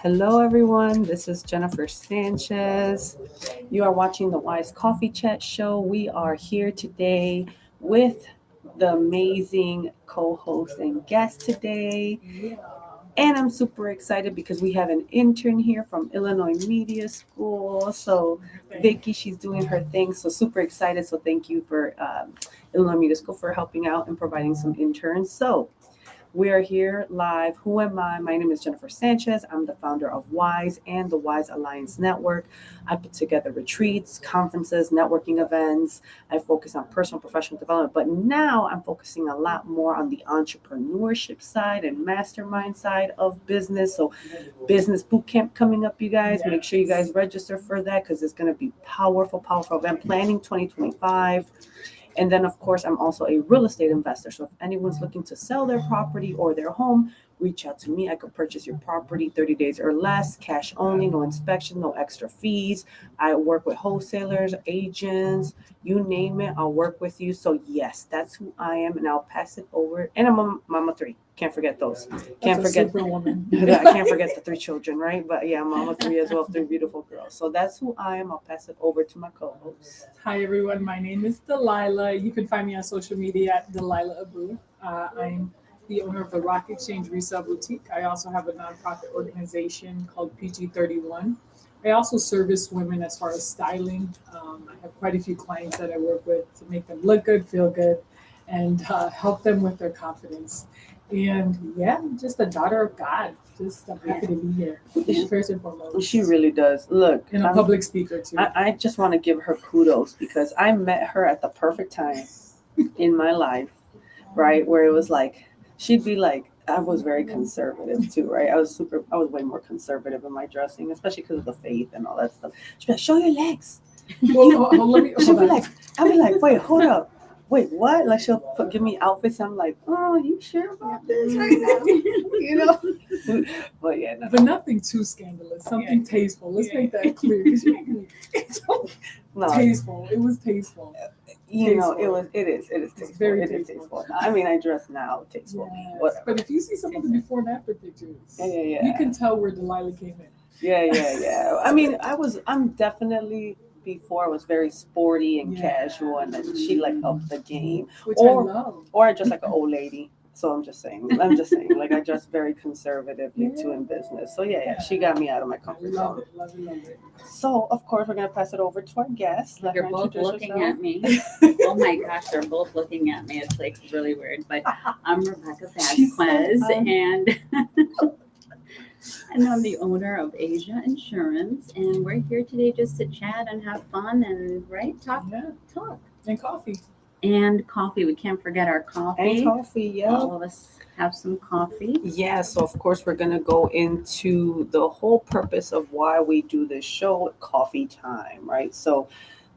Hello, everyone. This is Jennifer Sanchez. You are watching the Wise Coffee Chat Show. We are here today with the amazing co host and guest today. And I'm super excited because we have an intern here from Illinois Media School. So, Vicky, she's doing her thing. So, super excited. So, thank you for Illinois Media School for helping out and providing some interns. So, we are here live. Who am I? My name is Jennifer Sanchez. I'm the founder of WISE and the WISE Alliance Network. I put together retreats, conferences, networking events. I focus on personal and professional development, but now I'm focusing a lot more on the entrepreneurship side and mastermind side of business. So, business boot camp coming up, you guys. Make sure you guys register for that because it's going to be powerful, powerful event. Planning 2025. And then, of course, I'm also a real estate investor. So if anyone's looking to sell their property or their home, reach out to me. I could purchase your property 30 days or less, cash only, no inspection, no extra fees. I work with wholesalers, agents, you name it, I'll work with you. So yes, that's who I am. And I'll pass it over. And I'm a mama three. Can't forget those. Can't forget Superwoman. I can't forget the three children, right? But yeah, mama three as well, three beautiful girls. So that's who I am. I'll pass it over to my co-host. Hi, everyone. My name is Delilah. You can find me on social media at Delilah Abu. I'm the owner of the Rock Exchange Resale Boutique. I also have a nonprofit organization called PG31. I also service women as far as styling. I have quite a few clients that I work with to make them look good, feel good, and help them with their confidence. And yeah, I'm just a daughter of God. I'm happy to be here. First and foremost. She really does. Look, And a public speaker too. I just want to give her kudos because I met her at the perfect time in my life, right? Where it was like, she'd be like, I was very conservative too, right? I was way more conservative in my dressing, especially because of the faith and all that stuff. She'd be like, show your legs. She'd be like, I'd be like, wait, hold up. Wait, what? Like give me outfits. I'm like, oh, you sure about this right now? But yeah, no. But nothing too scandalous. Something tasteful. Let's make that clear. No, tasteful. It was tasteful. It is tasteful. Very it is tasteful. I mean, I dress now tasteful. Yes. But if you see some of the before and after pictures, you can tell where Delilah came in. Yeah. I mean, I'm definitely. Before I was very sporty and casual, and then she like upped the game. Which I love. Or I dress like an old lady. So I'm just saying, like I dress very conservatively too in business. So yeah, she got me out of my comfort zone. Love it. So of course we're gonna pass it over to our guest. You're both looking at me. Oh my gosh, they're both looking at me. It's like really weird. But I'm Rebeca Vazquez, and I'm the owner of Asia Insurance, and we're here today just to chat and have fun and talk. And coffee. And coffee. We can't forget our coffee. And coffee, yeah. All of us have some coffee. Yeah, so of course we're gonna go into the whole purpose of why we do this show, Coffee Time, right? So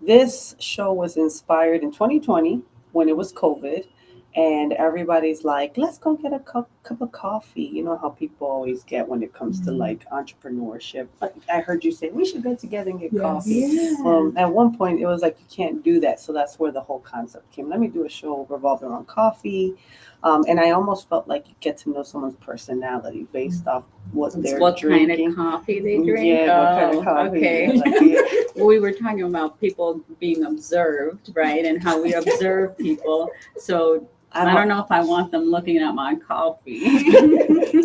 this show was inspired in 2020 when it was COVID. And everybody's like, let's go get a cup of coffee. You know how people always get when it comes to like entrepreneurship. I heard you say we should get together and get coffee. Yeah. At one point, it was like you can't do that. So that's where the whole concept came. Let me do a show revolved around coffee. And I almost felt like you get to know someone's personality based off what they're drinking. What kind of coffee they drink? Yeah, what kind of coffee. Okay. We were talking about people being observed, right? And how we observe people. So I don't know if I want them looking at my coffee.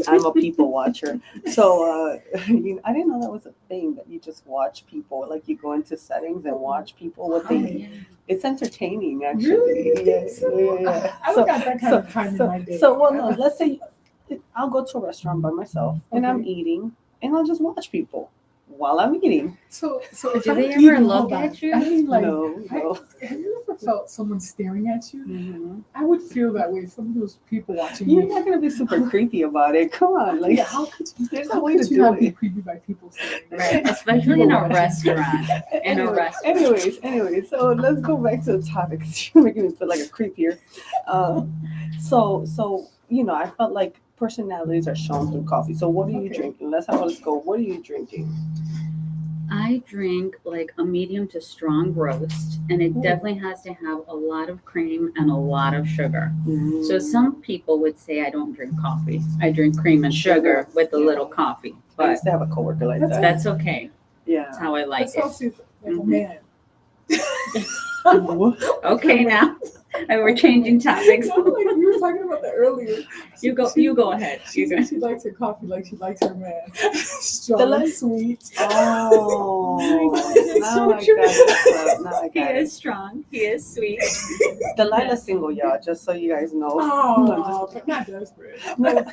I'm a people watcher. So I didn't know that was a thing, that you just watch people. Like you go into settings and watch people, what they eat. It's entertaining, actually. Really? Yes. Yeah. I don't got that kind of time in my day. No, let's say I'll go to a restaurant by myself and I'm eating and I'll just watch people while I'm eating. So do they ever look at you? I mean, like, No. Have you ever felt someone staring at you? Mm-hmm. I would feel that way. Some of those people watching You're me. not gonna be super creepy about it. Come on, like How could you? there's How a way to could you do not be it. creepy by people staring? Right, especially in a restaurant. Anyways, so let's go back to the topic because you're making me feel like a creep here. So I felt like personalities are shown through coffee. So what are you drinking? Let's go. What are you drinking? I drink like a medium to strong roast, and it Ooh. definitely has to have a lot of cream and a lot of sugar. Mm. So some people would say I don't drink coffee. I drink cream and sugar with a little coffee, I but used to have a coworker like that. that's okay. That's Yeah. how I like That's it. also like a Mhm. man. Okay, now we're changing topics. No, like we were talking about that earlier. You go ahead. She You said go. she likes her coffee like she likes her man. Strong, Delilah- sweet. Oh, That's now so I true. got it. Now I He got is it. strong. He is sweet. Delilah's single, y'all, just so you guys know. Oh, but not desperate. No.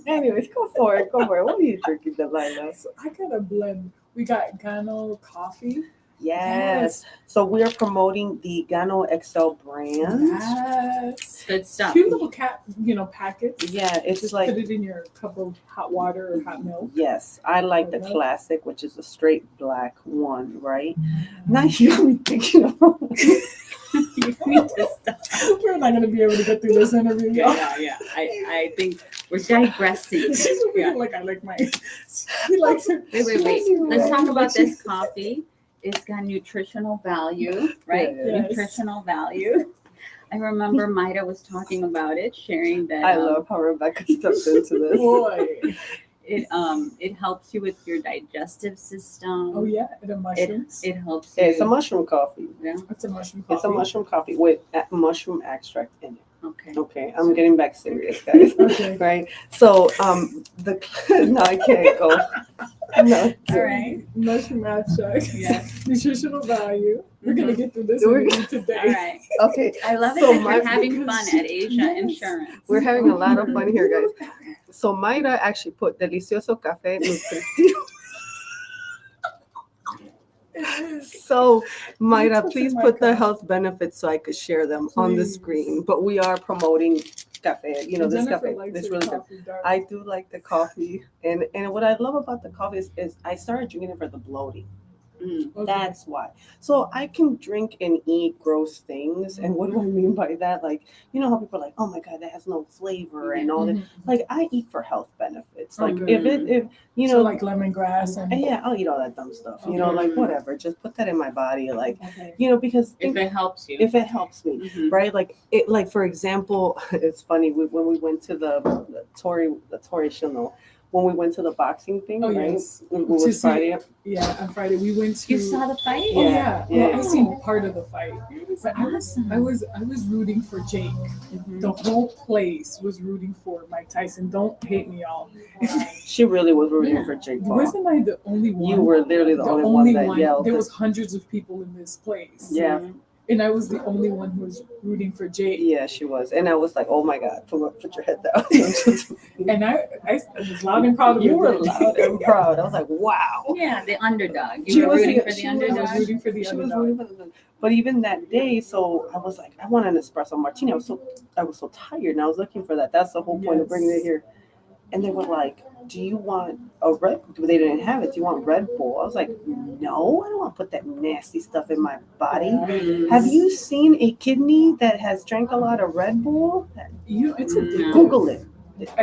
Anyways, go for it. Go for it. What are you drinking, Delilah? So I got a blend. We got Gano coffee. Yes. So we're promoting the Gano XL brand. Yes. Good stuff. Cute little packets. Yeah, it's Just like put it in your cup of hot water or hot milk. yes, I like the Okay. classic, which is a straight black one, right? Now you be thinking about You need to stop. We're not gonna be able to get through this interview, y'all. Yeah. I think we're digressing. She's Yeah. like I like my. He likes her. Wait. Let's talk about this coffee. It's got nutritional value, right? Yes. Nutritional value. I remember Maida was talking about it, sharing that I love how Rebecca stepped into this. Boy. it helps you with your digestive system. Oh yeah, the mushrooms. It helps you. It's a mushroom coffee. Yeah. It's a mushroom coffee. It's a mushroom coffee with mushroom extract in it. Okay. Okay, I'm getting back serious, guys. Okay. Right? So, no, I can't go. No. All right. Mushroom extract. Yes. Nutritional value. We're gonna get through this We're interview All today. right. Okay, I love it So that my- you're having fun at Asia Yes. Insurance. we're having a lot of fun here, guys. So, Mayra actually put Delicioso Café Nutritivo. So, Mayra, That's what's please in my put the cup. health benefits so I could share them on the Please. screen. But we are promoting cafe. You know, this Jennifer cafe. likes This her really good. coffee dark. I do like the coffee, and what I love about the coffee is I started drinking it for the bloating. Mm. Okay. That's why. So I can drink and eat gross things, and what do I mean by that? Like, you know how people are like, oh my god, that has no flavor and all that. Mhm. Like, I eat for health benefits. Like, Okay. if you know, So like lemongrass and yeah, I'll eat all that dumb stuff. You know, like Okay. whatever. Just put that in my body, like, okay. you know, because If it helps you. if it helps me. Mhm. Right, like for example, it's funny when we went to the Tory Chanel, when we went to the boxing thing, Oh, right? yes. It To was see- Friday. Yeah, on Friday we went to. You saw the fight? Oh Yeah, yeah, Well, yeah. I seen part of the fight. That But awesome. I was rooting for Jake. Mhm. The whole place was rooting for Mike Tyson. Don't hate me, y'all. She really was rooting Yeah. for Jake Paul. Wasn't I the only one? You were literally the only one that yelled. There was hundreds of people in this place. Yeah. And I was the only one who was rooting for Jake. Yeah, she was, and I was like, "Oh my God, put your head down." And I was loud and proud of You it. were loud and proud. I was like, "Wow." Yeah, the underdog. She You were was rooting the- for the she was- I was underdog. rooting for the She was underdog. rooting for the. But even that day, so I was like, I want an espresso martini. I was so tired, and I was looking for that. That's the whole point of bringing it here. And they were like, "Do you want a Red?" They didn't have it. Do you want Red Bull? I was like, "No, I don't want to put that nasty stuff in my body." Mhm. Have you seen a kidney that has drank a lot of Red Bull? It's addictive. No. Google it.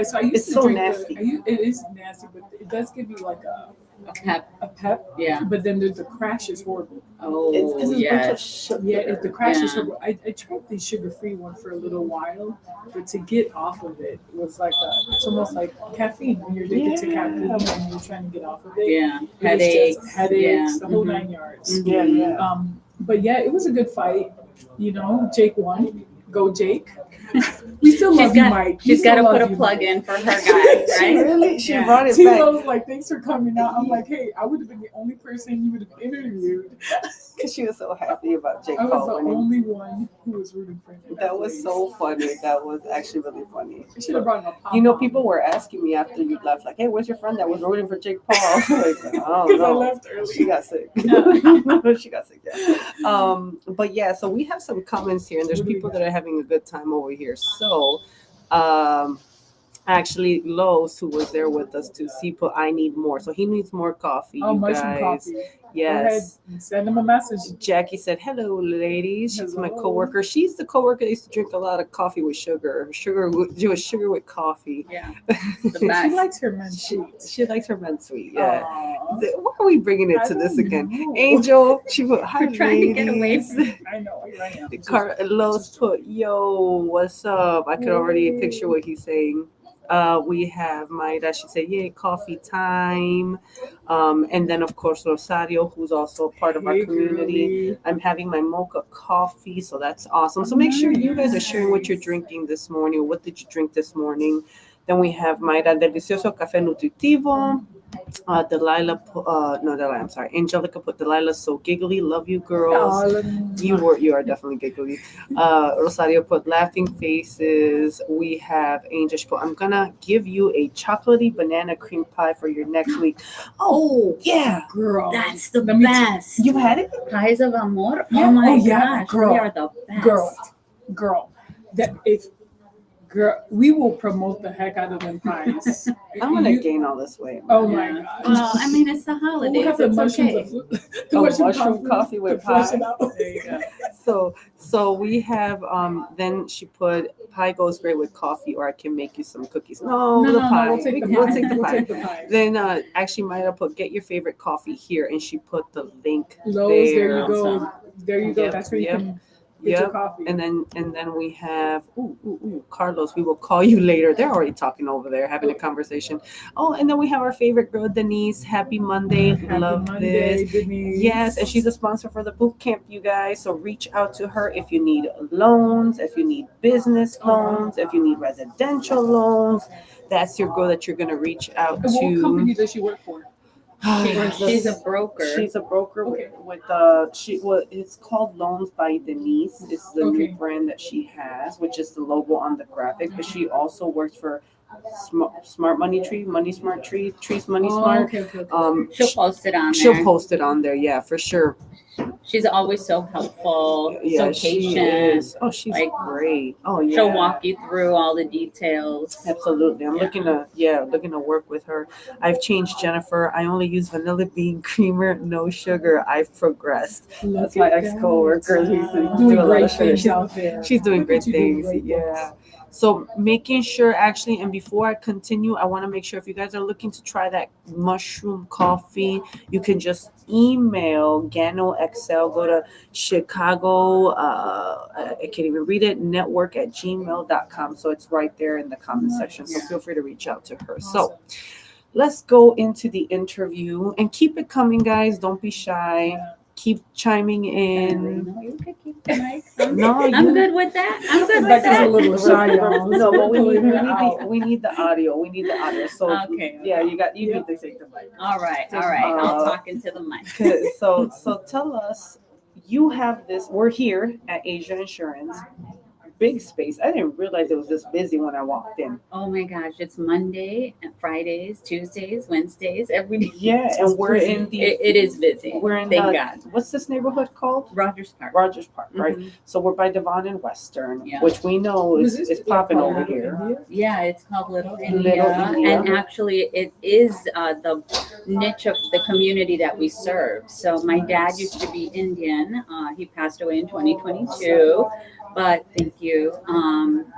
So I used It's to so drink nasty. it is nasty, but it does give you like a Pep. pep. Yeah. But then the crash is horrible. Oh, It's a bunch of yes. sugar. Yeah, the crash is Yeah. horrible. I tried the sugar-free one for a little while, but to get off of it was like it's almost like caffeine when you're addicted to Yeah. caffeine and you're trying to get off of it. Yeah. It was Headaches. just headaches, Yeah. the whole Mhm. 9 yards. Mhm. Yeah. But yeah, it was a good fight. You know, Jake won. Go Jake. We still She's love you, got- Mike. We She's got still to love put a you, plug Mike. in for her guy, She right? really, she Yeah. brought it back Tito's like, thanks for coming out. I'm like, hey, I would have been the only person you would have interviewed. because she was so happy about Jake I was Paul the winning. only one who was rooting for him. That was so funny. That was actually really funny. I should have brought him a pop. You know, people were asking me after you left, like, "Hey, where's your friend that was rooting for Jake Paul?" I was like, I don't because I know. left early. She got sick. She got sick. Yeah. But yeah, so we have some comments here, and there's What do we people got? that are having a good time over here. So, actually, Lowe's, who was there with us to see, put I need more. So he needs more coffee. Oh, you mushroom guys. coffee. Yes. Go ahead, send them a message. Jackie said, "Hello, ladies." She's my Hello. coworker. She's the coworker that used to drink a lot of coffee with sugar. Sugar with coffee. Yeah. She best. likes her men She, sweet. she likes her men sweet. Yeah. Aw. Why are we bringing it I to this don't again? know. Angel, she put, "Hi, We're trying to get away ladies." from I know, here I am. Carlos put, "Yo, what's up?" I could already picture what he's saying. We have Mayra. She said, "Yay, coffee time." And then, of course, Rosario, who's also a part of our Hey, community. girly. I'm having my mocha coffee, so that's awesome. So make sure you guys are sharing what you're drinking this morning. What did you drink this morning? Then we have Mayra Delicioso Café Nutritivo. Delilah, no, Delilah, I'm sorry. Angelica put, "Delilah, so giggly. Love you, girls." You are definitely giggly. Rosario put, "Laughing faces." We have Angel. She put, "I'm gonna give you a chocolatey banana cream pie for your next week." Oh yeah, Girl. That's the Let me best. you've had it. Pies of amor. Yeah. Oh my Oh, yeah, gosh, girl. they are the best. Girl. That if girl, we will promote the heck out of them pies. I'm gonna You- gain all this weight. Oh my Yeah. gosh. Well, I mean, it's the We'll holidays. have the It's mushrooms, okay. the Mushroom coffee with to freshen pie. out. There you go. So we have then she put, "Pie goes great with coffee, or I can make you some cookies." No, the pie. We'll take the We'll pie. take the We'll pie. take the pie. Then actually Mayra put, "Get your favorite coffee here," and she put the link Lowe's, there you there. go. Awesome. There you go. Yep, That's where you yep, can get your yep. coffee. And then we have Carlos. We will call you later. They're already talking over there, having a conversation. Oh, and then we have our favorite girl, Denise. Happy Monday. Happy Love Monday, this. Denise. Yes, and she's a sponsor for the boot camp, you guys. So reach out to her if you need loans, if you need business loans, if you need residential loans. That's your girl that you're gonna reach out And what to. company does she work for? She's a broker. She's a broker Okay. it's called Loans by Denise. It's the new Okay. brand that she has, which is the logo on the graphic. But she also works for Smart Money Tree, Money Smart Tree, Tree's Money Smart. Okay. She'll post it on She'll there. post it on there, yeah, for sure. She's always so helpful, Yeah, so she patient. is. Oh, she's Like, great. Oh, yeah. She'll walk you through all the details. Absolutely. I'm Yeah. looking to work with her. I've changed, Jennifer. I only use vanilla bean creamer, no sugar. I've progressed. That's my ex-coworker. Who used to do Doing a lot great of sugar. things out there. She's doing Look great at you doing things. great Yeah. things. So making sure actually, and before I continue, I want to make sure if you guys are looking to try that mushroom coffee, you can just email Gano XL, go to Chicago, I can't even read it, network@gmail.com. So it's right there in the comment section. So feel free to reach out to her. So let's go into the interview and keep it coming, guys. Don't be shy. Keep chiming in. No, you could keep the mic. No, I'm you- good with that. I'm good with Rebecca's a that. little shy, y'all. No, but we Pulling need her out. we need the audio. We need the audio. So Okay. yeah, you Yeah. need to take the mic. All right. I'll talk into the mic. Okay, so tell us, you have this. We're here at Asia Insurance. Big space. I didn't realize it was this busy when I walked in. Oh my gosh, it's Monday and Fridays, Tuesdays, Wednesdays, every day. Yeah, and we're in the It is busy. we're in Thank the, God. what's this neighborhood called? Rogers Park. Rogers Park, right? Mhm. So we're by Devon and Western, Yeah. which we know Was is this popping called over Little here. India? Yeah, it's called Little Little India. India. And actually, it is the niche of the community that we serve. So my dad used to be Indian. He passed away in 2022. But thank you.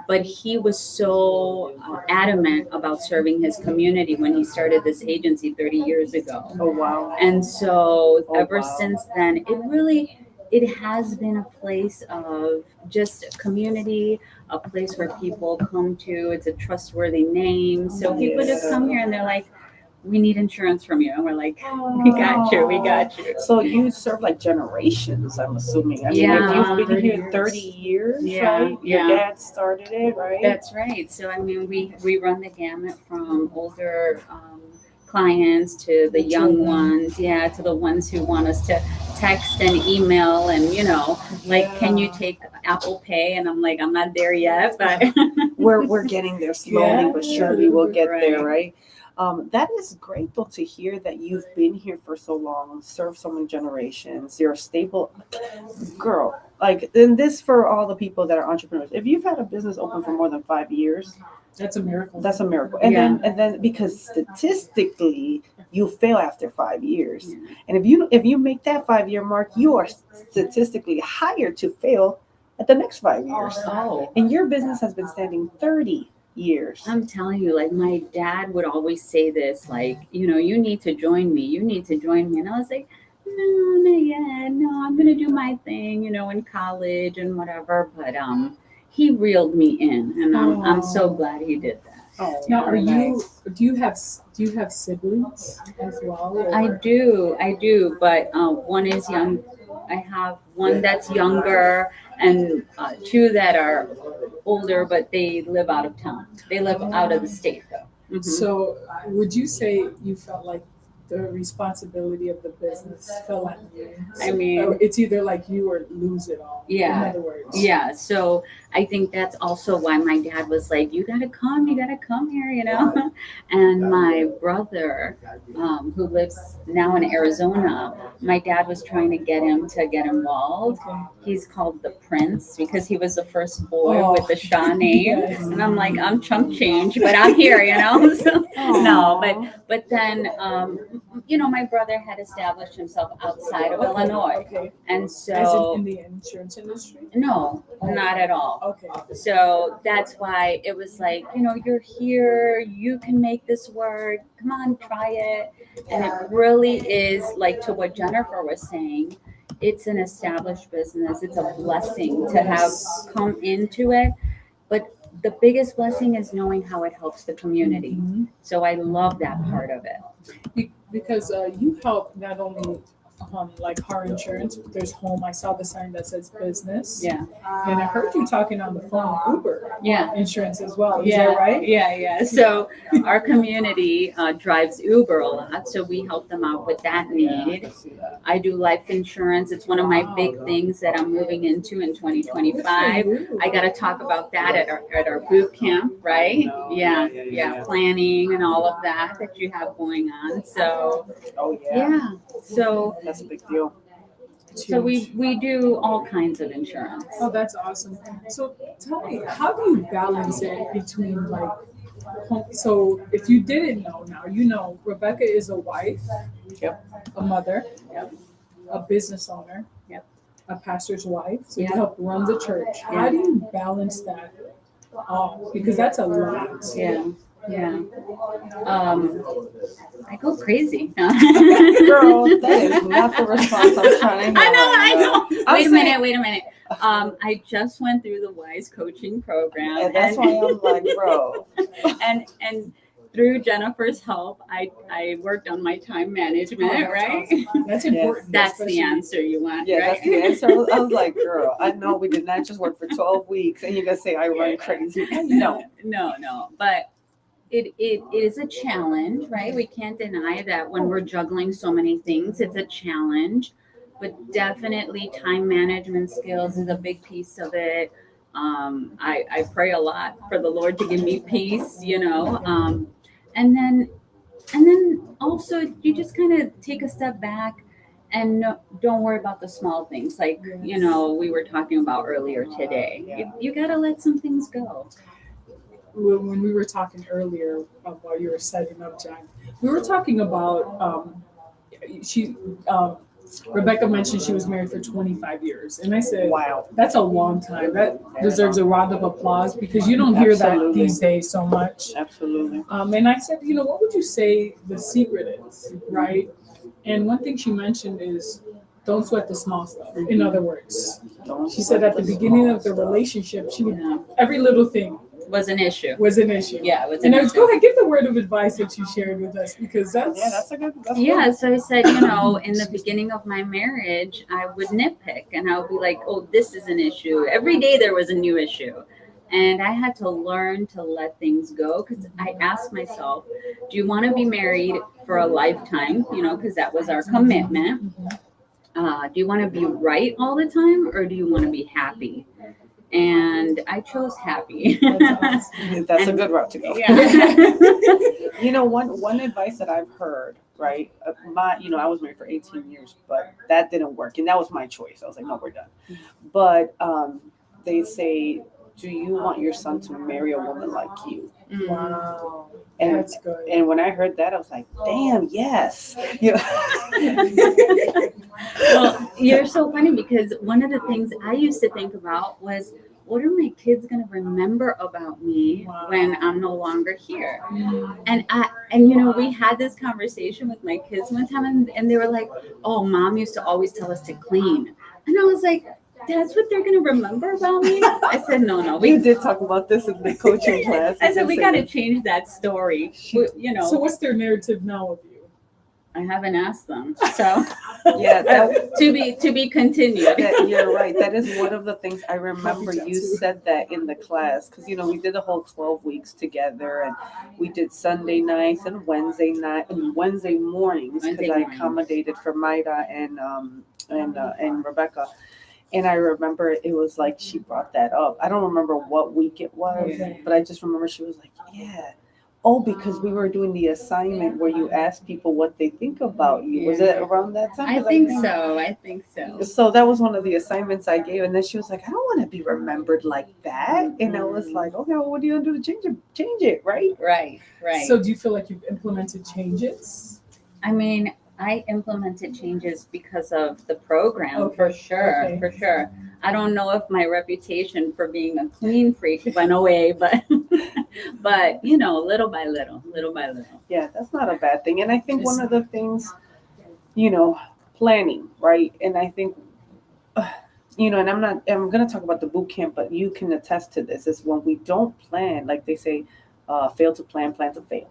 But he was so adamant about serving his community when he started this agency 30 years ago. Oh wow. And so Oh, ever wow. since then, it has been a place of just community, a place where people come to. It's a trustworthy name. So people just come here and they're like, we need insurance from you. And we're like, we got you. So you serve like generations, I'm assuming. I mean, Yeah. if you've been 30 here years. 30 years, Yeah, right? Your yeah. dad started it, right? That's right. So, I mean, we run the gamut from older clients to the young ones, to the ones who want us to text and email and, can you take Apple Pay? And I'm like, I'm not there yet, but we're getting there slowly Yeah. but surely we'll get there, Right. right? That is grateful to hear that you've been here for so long, served so many generations. You're a stable girl. Like, and this for all the people that are entrepreneurs. If you've had a business open for more than 5 years, That's a miracle. that's a miracle. And Yeah. then because statistically you fail after 5 years. Yeah. And if you make that 5 year mark, you are statistically higher to fail at the next 5 years. Oh, And your business has been standing 30 years. I'm telling you, like my dad would always say this, like, you need to join me. You need to join me. And I was like, no, not yet. No, I'm gonna do my thing, in college and whatever. But he reeled me in, and I'm so glad he did that. Oh, Now, very nice. do you have siblings as well? Or? I do, but one is young. I have one that's younger and two that are older, but they live out of town. They live out of the state, though. Mhm. So, would you say you felt like the responsibility of the business fell on you? I mean- Or it's either like you or lose it all. Yeah. In other words. Yeah, so I think that's also why my dad was like, you gotta come here, And my brother, who lives now in Arizona, my dad was trying to get him to get involved. Okay. He's called the Prince because he was the first boy Oh. with the Shah name. Yes. And I'm like, I'm chump change, but I'm here, So, no, but then, my brother had established himself outside of Illinois. Okay. And As so, in the insurance industry? no, not at all. Okay. So that's why it was like, you're here, you can make this work. Come on, try it. And it really is like to what Jennifer was saying. It's an established business. It's a blessing to have come into it. But the biggest blessing is knowing how it helps the community. Mhm. So I love that part of it. Because you help not only like car insurance, but there's home. I saw the sign that says business. Yeah. And I heard you talking on the phone Uber Yeah. insurance as well. Is that right? Yeah. So our community drives Uber a lot, so we help them out with that need. I do life insurance. It's one of my big things that I'm moving into in 2025. I got to talk about that at our boot camp, right? Yeah, planning and all of that you have going on. So Oh yeah. yeah, so That's a big deal. we do all kinds of insurance. Oh, that's awesome. So tell me, how do you balance it between like, so if you didn't know now, Rebecca is a wife, Yep. a mother, Yep. a business owner, Yep. a pastor's wife. So you Yeah. help run the church. Yeah. How do you balance that off? Because that's a lot. Yeah. I go crazy. Girl, that is not the response I'm trying to hear. I know. I'm Wait a saying- minute. I just went through the WISE coaching program, And that's why I'm like, bro. and through Jennifer's help, I worked on my time management. Oh, that's right? awesome. That's important. That's the especially- answer you want, Yeah, right? that's the answer. I was like, girl, I know we did not just work for 12 weeks and you're going to say I run crazy. No. No. But it is a challenge, right? We can't deny that when we're juggling so many things, it's a challenge. But definitely time management skills is a big piece of it. I pray a lot for the Lord to give me peace, and then also you just kind of take a step back and don't worry about the small things like, we were talking about earlier today. You got to let some things go. When we were talking earlier while you were setting up, Jen, we were talking about Rebecca mentioned she was married for 25 years. And I said, Wow. that's a long time. That deserves a round of applause because you don't hear that Absolutely. these days so much. Absolutely. And I said, what would you say the secret is, right? And one thing she mentioned is don't sweat the small stuff. In other words, she said at the beginning of the relationship, she would every little thing Was an issue. was an issue. Yeah, it was And an I was, issue. go ahead, give the word of advice that you shared with us because that's a good. Yeah, so I said, in the beginning of my marriage, I would nitpick and I would be like, oh, this is an issue. Every day there was a new issue. And I had to learn to let things go because I asked myself, do you want to be married for a lifetime? Because that was our commitment. Do you want to be right all the time or do you want to be happy? And and I chose happy. That's awesome. That's a good route to go. Yeah. You know, one advice that I've heard, right? I was married for 18 years, but that didn't work, and that was my choice. I was like, no, we're done. But they say, do you want your son to marry a woman like you? Mm. Wow. And That's good. and when I heard that, I was like, damn, yes. You know? Well, you're so funny because one of the things I used to think about was, what are my kids going to remember about me Wow. when I'm no longer here? Mm. And we had this conversation with my kids one time, and they were like, "Oh, mom used to always tell us to clean," and I was like, "That's what they're going to remember about me?" I said, "No, We did talk about this in the coaching class. I said we got to change that story. So what's their narrative now of you? I haven't asked them, so Yeah, to be continued. you're right. That is one of the things I remember you said that in the class, because we did the whole 12 weeks together, and we did Sunday nights and Wednesday mornings, because I accommodated for Maida and Rebecca. And I remember it was like she brought that up. I don't remember what week it was, but I just remember she was like, yeah. Oh, because we were doing the assignment where you ask people what they think about you. Was it around that time? I think so. So that was one of the assignments I gave. And then she was like, I don't want to be remembered like that. And I was like, okay, well, what are you going to do to change it? Change it, right? Right. So do you feel like you've implemented changes? I mean, I implemented changes because of the program, Okay. for sure. I don't know if my reputation for being a clean freak went away, but little by little. Yeah, that's not a bad thing. And I think one of the things, planning, right? And I think, and I'm going to talk about the boot camp, but you can attest to this, is when we don't plan, like they say, fail to plan to fail,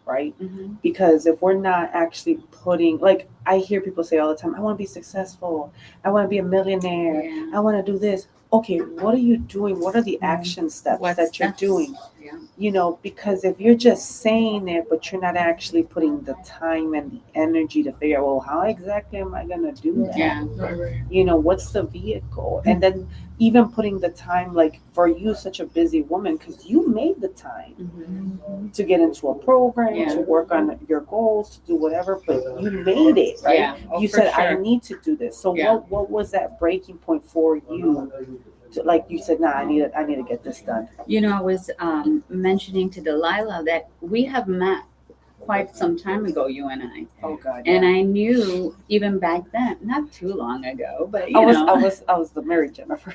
right? Mm-hmm. Because if we're not actually putting, like I hear people say all the time, I want to be successful, I want to be a millionaire, I want to do this. Okay, what are you doing? What are the action steps that you're doing? Yeah. Because if you're just saying it, but you're not actually putting the time and the energy to figure out, well, how exactly am I going to do that? Yeah. Right. What's the vehicle? And then even putting the time, like for you, such a busy woman, because you made the time to get into a program, to work on your goals, to do whatever, but you made it, right? Yeah. Oh, you said, sure. I need to do this. So what was that breaking point for you? Like you said, I need to get this done. I was mentioning to Delilah that we have met quite some time ago, you and I. Oh God. And I knew even back then, not too long ago, but I was the married Jennifer.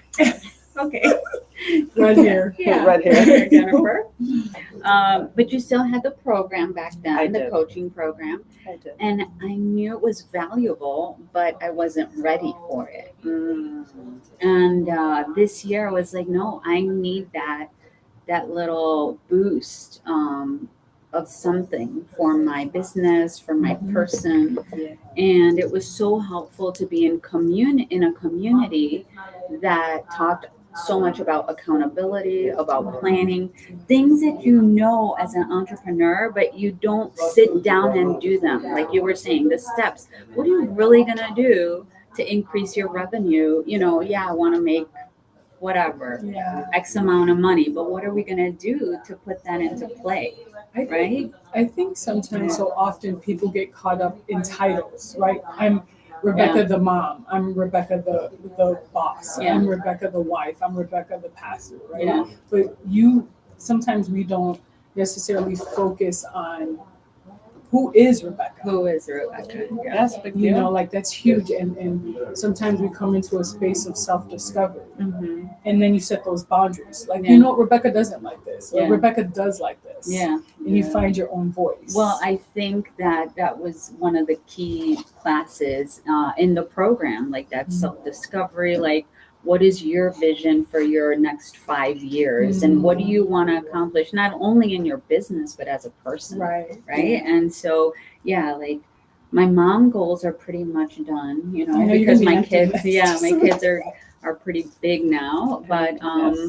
Okay. Red hair. Yeah. Red hair. Jennifer. But you still had the program back then, the coaching program. I did. And I knew it was valuable, but I wasn't ready for it. And this year I was like, no, I need that little boost of something for my business, for my person. Yeah. And it was so helpful to be in a community that talked so much about accountability, about planning, things that as an entrepreneur, but you don't sit down and do them. Like you were saying, the steps. What are you really going to do to increase your revenue? I want to make whatever, X amount of money, but what are we going to do to put that into play? Right? I think sometimes so often people get caught up in titles, right? I'm Rebecca the mom. I'm Rebecca the boss. I'm Rebecca the wife. I'm Rebecca the pastor, right? Yeah. But sometimes we don't necessarily focus on who is Rebecca. Yeah. That's a big deal. Like that's huge. And sometimes we come into a space of self-discovery. And then you set those boundaries. Like, Rebecca doesn't like this. Or Rebecca does like this. Yeah. And you find your own voice. Well, I think that was one of the key classes in the program, like that self-discovery, like what is your vision for your next 5 years and what do you want to accomplish, not only in your business, but as a person. Right. And so, like my mom goals are pretty much done, because my kids, are pretty big now, but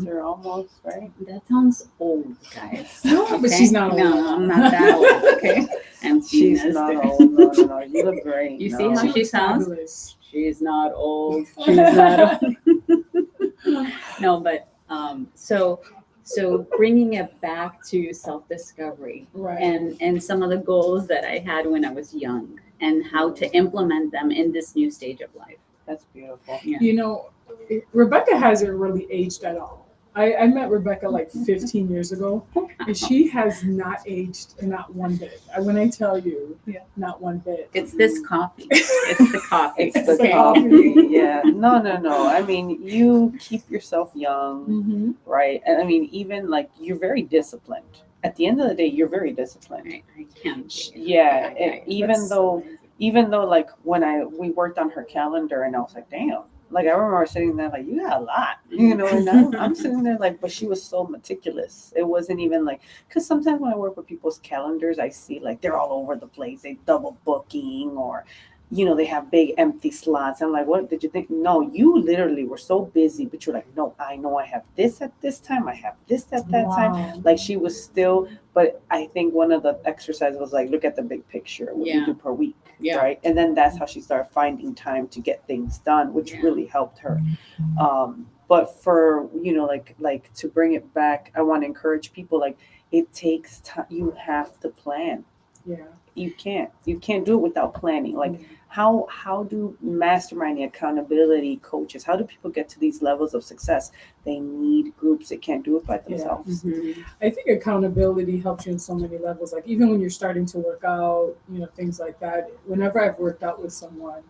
they're almost right. That sounds old, guys. No, but she's not old. No, I'm not that old. Okay, and she's not old. No, you look great. You see how she sounds? Fabulous. She's not old. She's not old. No, but So bringing it back to self-discovery Right. and some of the goals that I had when I was young and how to implement them in this new stage of life. That's beautiful. Yeah. You know, Rebecca hasn't really aged at all. I met Rebecca like 15 years ago, and she has not aged not one bit. When I tell you, not one bit. It's this coffee. It's the coffee. It's the Okay. coffee. Yeah. No. I mean, you keep yourself young, Mm-hmm. right? And I mean, even like you're very disciplined. At the end of the day, you're very disciplined. I can't. Yeah. Okay. And even though like when we worked on her calendar, and I was like, damn. Like I remember sitting there like, you got a lot, and I'm sitting there like, but she was so meticulous. It wasn't even like, because sometimes when I work with people's calendars, I see like they're all over the place. They double booking, or they have big empty slots. I'm like, what did you think? No, you literally were so busy, but you're like, no, I know I have this at this time. I have this at that time. Like she was still, but I think one of the exercises was like, look at the big picture, what you do per week. Yeah. Right. And then that's how she started finding time to get things done, which really helped her. But for, like to bring it back, I want to encourage people, like it takes time. You have to plan. Yeah. You can't do it without planning. Like how do masterminding accountability coaches, how do people get to these levels of success? They need groups. They can't do it by themselves. Yeah. Mm-hmm. I think accountability helps you in so many levels. Like even when you're starting to work out, things like that. Whenever I've worked out with someone,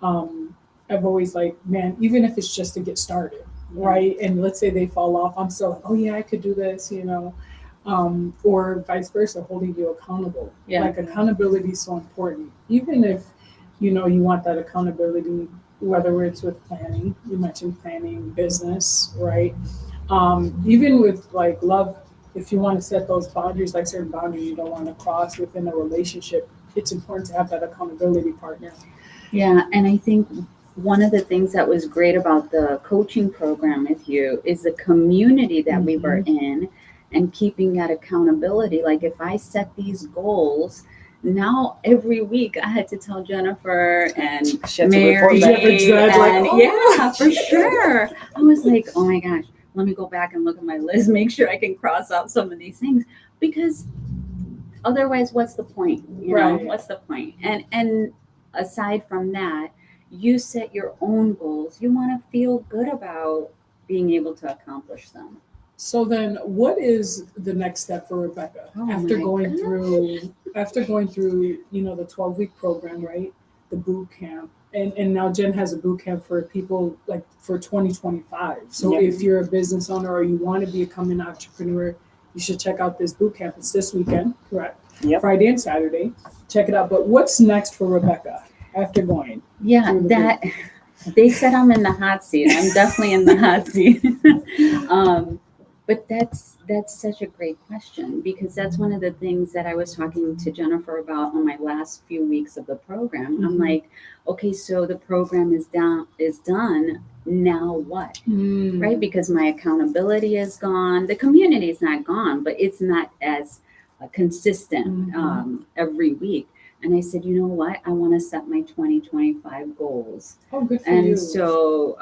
I've always like, man, even if it's just to get started, right? And let's say they fall off, I'm still like, oh yeah, I could do this, or vice versa, holding you accountable. Yeah. Like accountability is so important. Even if, you want that accountability, whether it's with planning, you mentioned planning, business, right? Even with like love, if you want to set those boundaries, like certain boundaries you don't want to cross within a relationship, it's important to have that accountability partner. Yeah, and I think one of the things that was great about the coaching program with you is the community that we were in and keeping that accountability. Like if I set these goals, now every week I had to tell Jennifer and Mary, yeah, for sure. I was like, oh my gosh, let me go back and look at my list, make sure I can cross out some of these things, because otherwise, what's the point? What's the point? And aside from that, you set your own goals. You want to feel good about being able to accomplish them. So then what is the next step for Rebecca after going through, the 12-week program, right? The boot camp. And now Jen has a boot camp for people like for 2025. So if you're a business owner or you want to become an entrepreneur, you should check out this boot camp. It's this weekend, correct? Yep. Friday and Saturday. Check it out. But what's next for Rebecca after going? Yeah, they said I'm in the hot seat. I'm definitely in the hot seat. But that's such a great question, because that's one of the things that I was talking to Jennifer about on my last few weeks of the program. Mm-hmm. I'm like, okay, so the program is done. Now what? Right? Because my accountability is gone. The community is not gone, but it's not as consistent every week. And I said, you know what? I want to set my 2025 goals. Oh, good for you. And so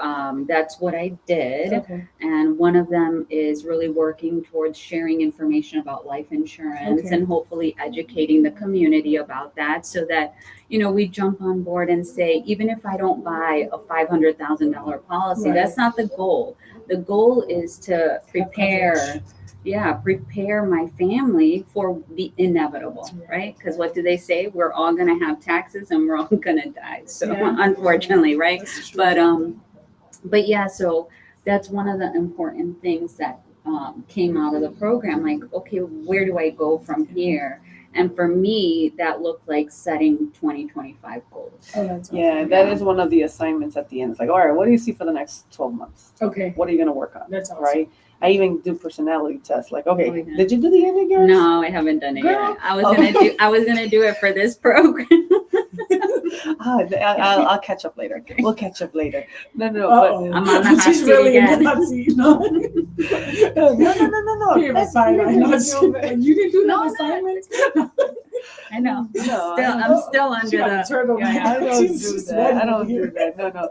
that's what I did. Okay. And one of them is really working towards sharing information about life insurance and hopefully educating the community about that, so that, we jump on board and say, even if I don't buy a $500,000 policy, that's not the goal. The goal is to prepare my family for the inevitable, right? Because what do they say? We're all going to have taxes and we're all going to die. So unfortunately, right? But yeah, so that's one of the important things that came out of the program. Like, okay, where do I go from here? And for me, that looked like setting 2025 goals. Oh, that's awesome. That is one of the assignments at the end. It's like, all right, what do you see for the next 12 months? Okay. What are you going to work on? That's awesome. Right? I even do personality tests. Like, okay, did you do the ending yours? No, I haven't done it yet. I was gonna do it for this program. I'll catch up later. We'll catch up later. No. But I'm on the hot She's seat really again. in the hot seat. No. No. You have assignment. You didn't do no assignment. I know. No, I'm still under She got a the. turtle. Yeah, I don't She's do just that. sweating I don't over do here. that. No.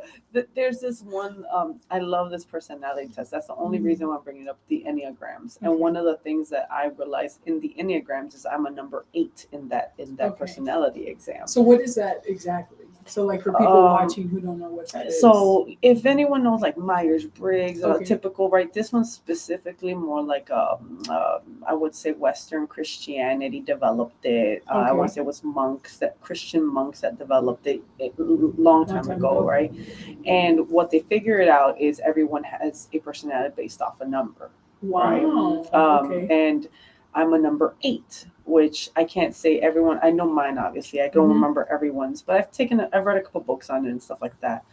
There's this one. I love this personality test. That's the only reason why I'm bringing up the Enneagrams. And Okay. one of the things that I realized in the Enneagrams is I'm a number 8 in that Okay. personality exam. So what is that exactly? So like for people watching who don't know what that is. So if anyone knows like Myers-Briggs, Okay. typical, right? This one's specifically more like I would say Western Christianity developed it. I Okay. want to say it was Christian monks that developed it long time ago, right? And what they figured out is everyone has a personality based off a number. Wow. Okay. And I'm a number 8, which I can't say everyone. I know mine, obviously. I don't Mhm. remember everyone's, but I've read a couple books on it and stuff like that.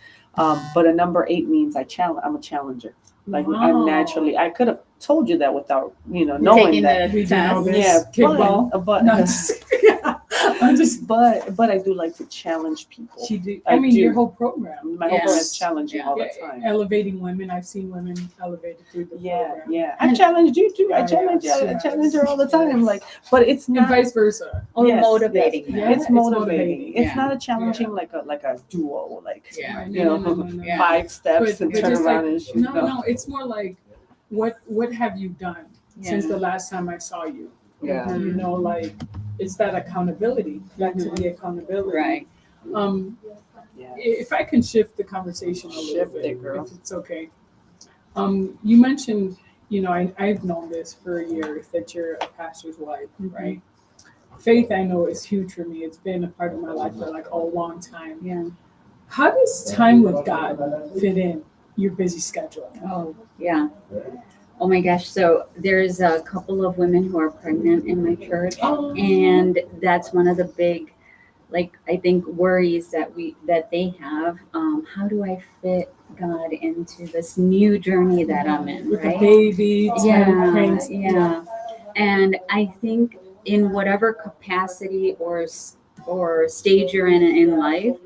But a number 8 means I'm a challenger. Like Wow. I'm naturally. I could have told you that without knowing Taking that. the We do know test. this. Yeah, Kickball. but No, I'm just. but I do like to challenge people. She did. I I mean, do. your whole program. My whole Yes. program is challenging all the Yeah, time. elevating women. I've seen women elevated through the program. Yeah. I challenged you too. I Yeah, challenge you. I yes. challenge her all the time. Like, but it's And not. vice versa. Or Yes, motivating yes. them. Yeah. It's motivating. It's Yeah. not a challenging like a duo, like Yeah. Right. you Yeah. 5 steps But and turn just around like, and shoot. no, it's more like what have you done since Yeah. the last time I saw you? Yeah. You know, like it's that accountability, back to the accountability. Right. Yeah. If I can shift the conversation a little Shift bit, it, girl. if it's okay. You mentioned, I've known this for years that you're a pastor's wife, right? Faith, I know, is huge for me. It's been a part of my life for like a long time. Yeah. How does time with God fit in your busy schedule? Oh, yeah. Oh my gosh. So there's a couple of women who are pregnant in my church, and that's one of the big, I think, worries that they have. How do I fit God into this new journey that I'm in? With Right? the baby, Yeah. And I think in whatever capacity or stage you're in life,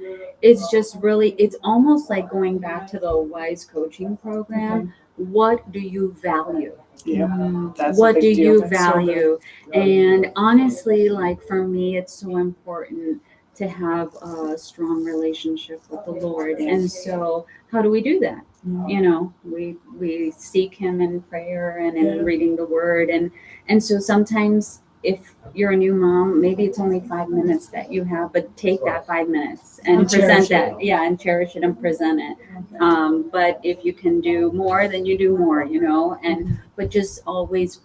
it's just really, it's almost like going back to the WISE coaching program. What do you value? Yeah. That's a What big do deal. you That's so value? And honestly, like for me, it's so important to have a strong relationship with the Lord. And so how do we do that? We seek him in prayer and in reading the word. And so sometimes if you're a new mom, maybe it's only 5 minutes that you have, but take that 5 minutes and present that. Yeah, and cherish it and present it. But if you can do more, then you do more, but just always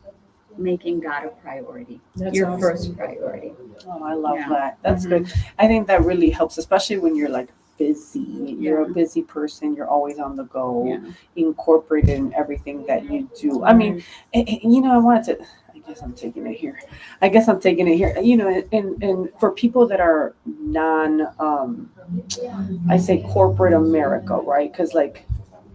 making God a priority. That's your awesome. first priority. Oh, I love Yeah. that. That's good. I think that really helps, especially when you're like busy. You're a busy person. You're always on the go. Yeah. Incorporated in everything that you do. I mean, I wanted to. I guess I'm taking it here. And for people that are I say corporate America, right? Because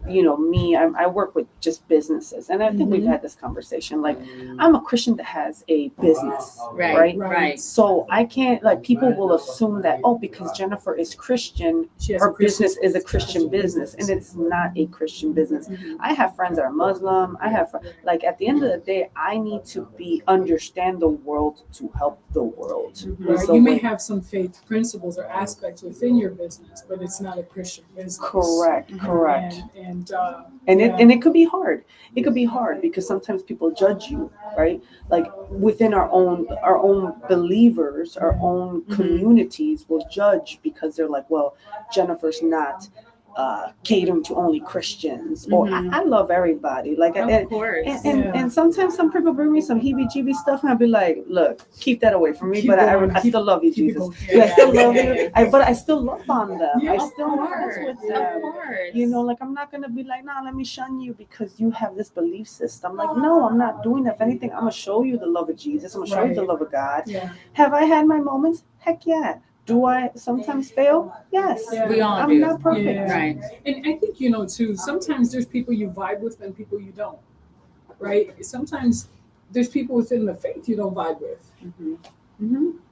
me, I work with just businesses, and I think we've had this conversation. Like, I'm a Christian that has a business, Right. So I can't, people will assume that, because Jennifer is Christian, her business is a Christian business, and it's not a Christian business. I have friends that are Muslim. I have, at the end of the day, I need to understand the world to help the world. Right. So You may have some faith principles or aspects within your business, but it's not a Christian business. Correct. And It could be hard. It could be hard because sometimes people judge you, right? Like within our own believers, our own communities will judge because they're like, well, Jennifer's not catering to only Christians, or I love everybody. Of course. And sometimes some people bring me some heebie-jeebie stuff, and I'll be like, look, keep that away from me. Keep But going. I still love you, Jesus. Yeah. I still love you. But I still love on them. Yeah, I of still course. friends with them. Of course. I'm not gonna be like, nah, let me shun you because you have this belief system. Like, no, I'm not doing that. If anything, I'm gonna show you the love of Jesus. I'm gonna show you the love of God. Yeah. Have I had my moments? Heck yeah. Do I sometimes fail? Yes. Yeah. We all I'm do. not perfect. Yeah. Right. And I think, too, sometimes there's people you vibe with and people you don't, right? Sometimes there's people within the faith you don't vibe with,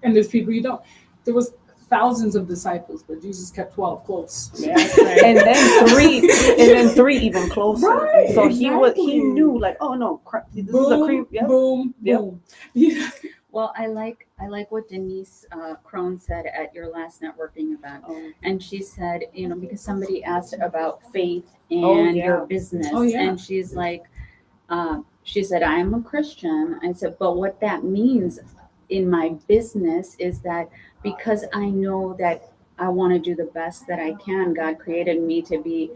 and there's people you don't. There was thousands of disciples, but Jesus kept 12 close. Yeah, right. And then three even closer. Right, So he exactly. knew like, oh no, crap, this is a cream. Yep. Boom, Yep. boom. Yeah. Well, I like what Denise Crone said at your last networking event, and she said, because somebody asked about faith and your business, and she's like, she said, I am a Christian. I said, but what that means in my business is that because I know that I want to do the best that I can, God created me to be,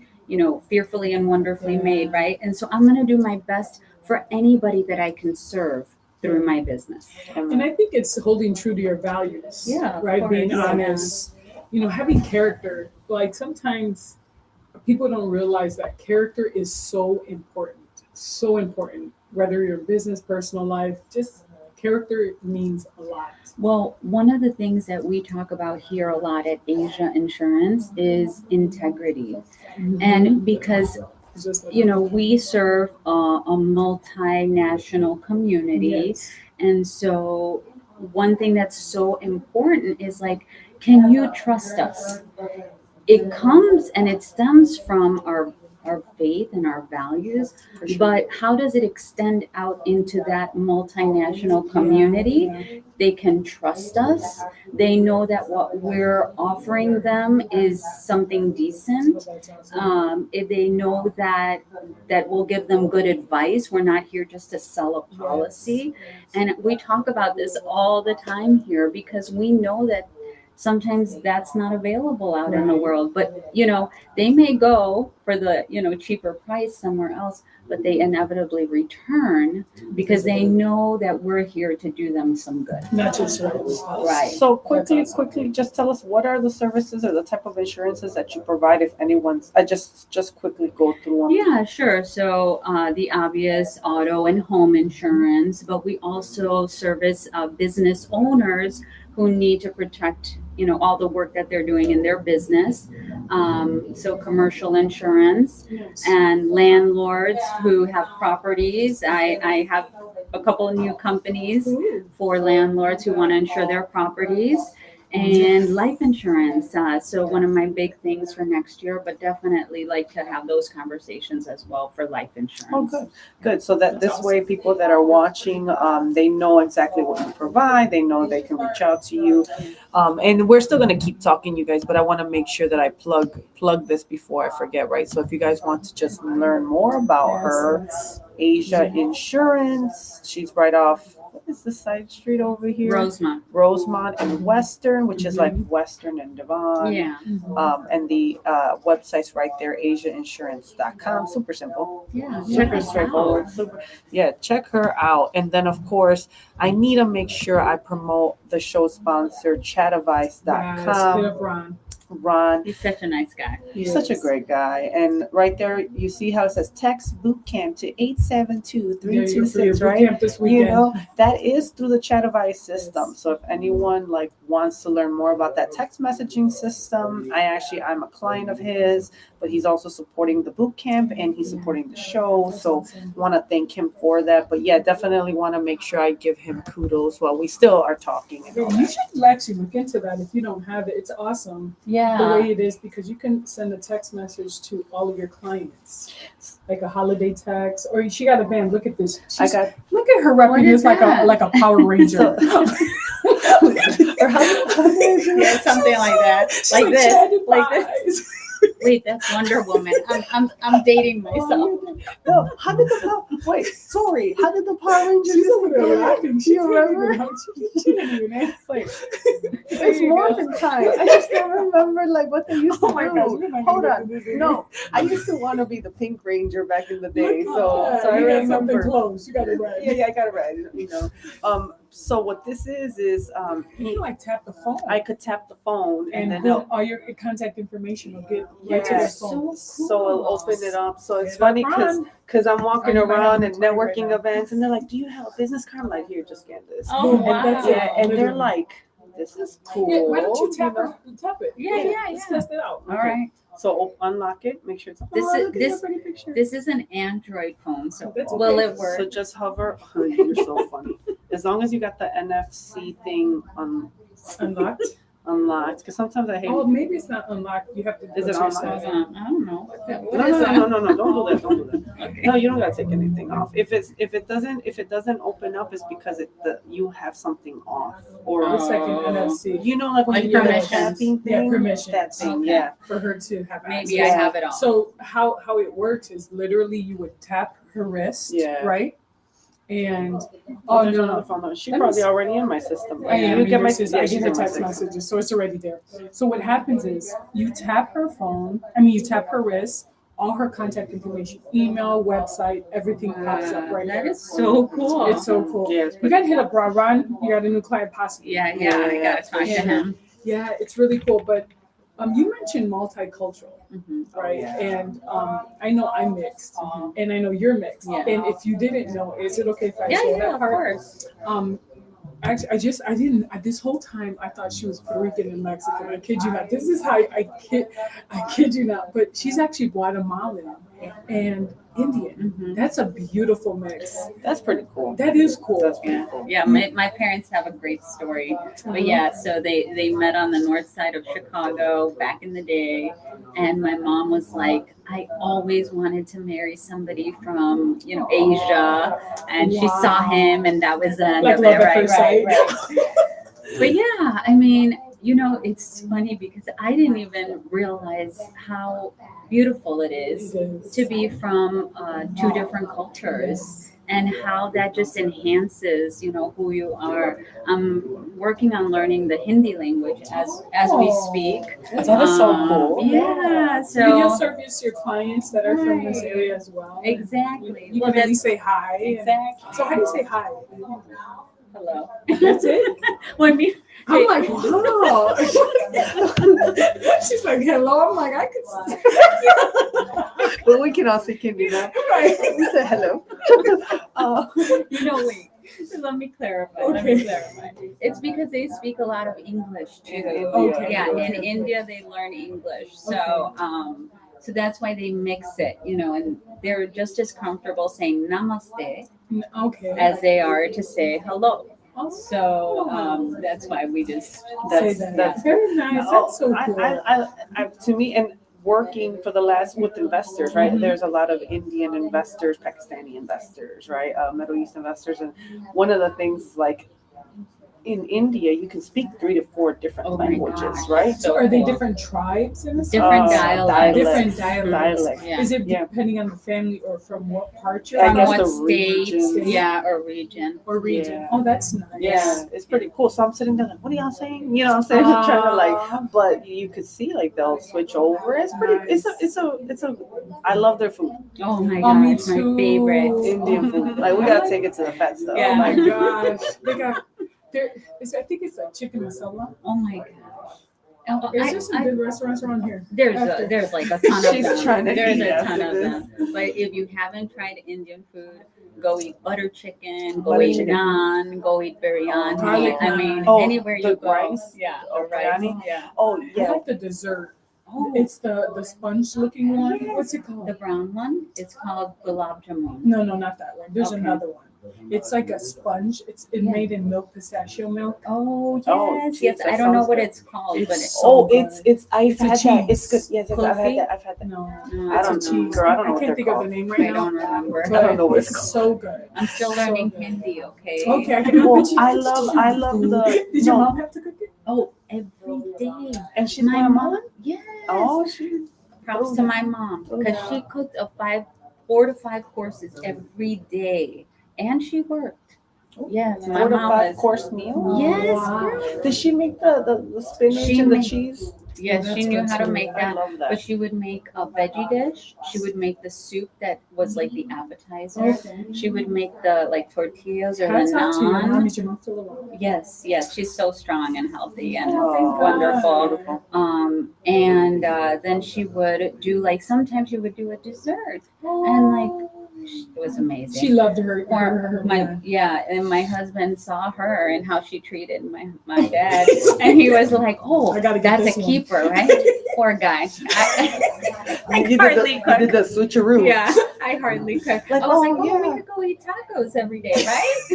fearfully and wonderfully made, right? And so I'm going to do my best for anybody that I can serve through my business. And I think it's holding true to your values. Yeah, right. Being honest, having character. Like sometimes people don't realize that character is so important. So important. Whether your business, personal life, just character means a lot. Well, one of the things that we talk about here a lot at Asia Insurance is integrity. And because we serve a multinational community. And so one thing that's so important is like, can you trust us? It comes and it stems from our faith and our values, but how does it extend out into that multinational community? They can trust us. They know that what we're offering them is something decent. If they know that we'll give them good advice, we're not here just to sell a policy. And we talk about this all the time here because we know that sometimes that's not available out in the world, but they may go for the cheaper price somewhere else, but they inevitably return because they know that we're here to do them some good. Not just right. So quickly, just tell us what are the services or the type of insurances that you provide if anyone's. I just quickly go through them. Yeah, sure. So the obvious auto and home insurance, but we also service business owners who need to protect all the work that they're doing in their business. So commercial insurance and landlords who have properties. I have a couple of new companies for landlords who want to insure their properties. And life insurance. So one of my big things for next year, but definitely like to have those conversations as well for life insurance. Oh, good. So that this way, people that are watching, they know exactly what you provide. They know they can reach out to you. And we're still going to keep talking, you guys, but I want to make sure that I plug this before I forget, right? So if you guys want to just learn more about her, Asia Insurance, she's right off. What is the side street over here? Rosemont and Western, which is like Western and Devon. Yeah. And the website's right there, asiainsurance.com. Super simple. Yeah. Super straightforward. Check her out. And then, of course, I need to make sure I promote the show sponsor, chatadvice.com. Ron. He's such a nice guy. He's such a great guy. And right there, you see how it says text boot camp to 872-326, right? This weekend. That is through the Chat Advice system. So if anyone wants to learn more about that text messaging system, I'm a client of his, but he's also supporting the boot camp and he's supporting the show. So want to thank him for that. But yeah, definitely want to make sure I give him kudos while we still are talking. And all you that. should actually look into that if you don't have it. It's awesome. Yeah. The way it is, because you can send a text message to all of your clients, like a holiday text. Or she got a band. Look at this. Look at her repping this like a Power Ranger. Or something like that. Like this. Wait, that's Wonder Woman. I'm dating myself. No, how did the Power Rangers? She's over there laughing. She remember? She didn't even answer. It's morphin' time. I just don't remember what they used to do. Gosh, Hold on. No, I used to want to be the Pink Ranger back in the day. So I remember. Something close. You got it right. Yeah, I got it right. So what this is you can tap the phone. I could tap the phone and then all your contact information will get right to the phone. So it'll open it up. So it's funny because I'm walking around at networking events and they're like, "Do you have a business card?" I'm like, "Here, just scan this." Oh, wow. And that's it. And they're like, "This is cool." Yeah, why don't you tap it? Yeah. Let's test it out. All right. So unlock it. Make sure it's This is an Android phone. So That's will okay. it work? So just hover. Oh, you're so funny. As long as you got the NFC thing Unlocked. unlocked. Because sometimes I hate. Oh, maybe it's not unlocked. You have to. Is go it to your unlocked? setting. I don't know. What No, is no, that? no, no, no, don't do that. Don't do that. Okay. No, you don't gotta take anything off. If it doesn't open up, it's because you have something off, or It's like an Oh. NFC. you know, like when Like you do the permissions. tapping thing. Yeah, permissions. That thing, Okay. yeah. For her to have Maybe access. I have it on. So how it works is literally you would tap her wrist, Yeah. right? And Oh, there's another phone number. She Let me probably see. already in my system. I am. You get my I get she's her in my text system. messages, so it's already there. So what happens is you tap her phone. I mean, you tap her wrist. All her contact information, email, website, everything pops up right That there. is so cool. It's so cool. Yeah, it's You gotta hit up Ron. You got a new client possibly. Yeah, I gotta talk to Yeah. him. Yeah, it's really cool. But you mentioned multicultural, Mhm. right? Yeah. And I know I'm mixed, and I know you're mixed. Yeah. And if you didn't know, is it okay if I Yeah, share yeah, that of part? course. Actually, I didn't. This whole time, I thought she was Puerto Rican and Mexican. I kid you not. This is how I kid you not. But she's actually Guatemalan and Indian. Mhm. That's a beautiful mix. That's pretty cool. That is cool. That's pretty Yeah, cool. yeah. My parents have a great story, but yeah. So they met on the north side of Chicago back in the day, and my mom was like, I always wanted to marry somebody from Asia, and she saw him, and that was the end Like of love it. at Right, first right, sight. right. But yeah, I mean, it's funny because I didn't even realize how beautiful it is to be from two different cultures. And how that just enhances, who you are. I'm working on learning the Hindi language as we speak. That is so cool. Yeah, Do so you service your clients that are from this area as well? exactly. You Well, can really that's say hi. exactly. So how do you say hi? Hello. That's it? When we, I'm like, wow. She's like, hello. I'm like, I could. But we can also do that. Right. We say hello. wait. Let me clarify. It's because they speak a lot of English too. Okay. Yeah, Okay. in India they learn English, so so that's why they mix it, and they're just as comfortable saying namaste Okay. as they are to say hello. So that's why we just That's very nice. That's so cool. To me, and working for the last with investors, right? There's a lot of Indian investors, Pakistani investors, right? Middle East investors, and one of the things is like in India, you can speak 3 to 4 different Oh my languages, gosh. right? So are they different tribes in this? Different dialects. Different dialects. Yeah. Is it Yeah. depending on the family or from what part you're I From guess what the state? region. Yeah, or region. or region? Yeah. Oh, that's nice. Yeah, it's pretty cool. So I'm sitting there like, what are y'all saying? You know what I'm saying? I'm trying to like, but you could see like they'll switch over. It's pretty. It's a. I love their food. Oh my Oh, god, me it's my too. favorite. Indian food. Like we gotta take it to the fat stuff. Yeah. Oh my Like, gosh. They got I think it's like chicken masala. Oh my gosh. Oh, Is there some good restaurants around here? There's like a ton of She's them. trying to There's eat a after ton of this. them. But if you haven't tried Indian food, go eat butter chicken, go Butter eat chicken. naan, go eat biryani. Garlic I mean, naan. anywhere The you go. rice? Yeah, Oh, the rice. biryani? Yeah. oh I yeah. like the dessert. Oh, It's the sponge looking one. What's it called? the brown one. It's called gulab jamun. No, not that one. There's Okay. another one. It's like a sponge. It's made in milk, pistachio milk. Oh yes, Oh, yes. geez, that I don't know sounds what good. it's called, It's but it's so good. I've It's a had that. cheese. It's good. Yes, I've had Kulfi? that. I've had that. No, No, I it's a don't know. cheese. Girl, I don't know I what can't they're think of called. the name I right now. don't remember. But I don't know what it's it's called. so good. I'm still So learning good. Hindi. Okay. Okay, I can. Well, but you- I did love- you I have love food? the- Did your no. mom have to cook it? Oh, every day. And she's My my mom. mom. Yes. Oh, she. Props to my mom because Yeah. she cooked 4 to 5 courses every day, and she worked. Yes, my 4 to mom 5 was. course meal. Yes, Wow. girl. Did she make the spinach She and the made- cheese? Yes, That's she knew good how to too. make I that. love But that. she would make a veggie dish. She would make the soup that was like the appetizer. Okay. She would make the tortillas or Hats the off to your mom. naan. Is your mom still alive? Yes, she's so strong and healthy and Oh, thank wonderful. God. And then she would do sometimes she would do a dessert, and it was amazing. She loved her. Or man. and my husband saw her and how she treated my dad, and he was like, "Oh, I gotta get that's this a one." keeper, right?" Poor guy. I You hardly you cook. did the switcheroo. Yeah, I hardly cook. Like, I was oh, like, "Oh, yeah. we could go eat tacos every day, right?"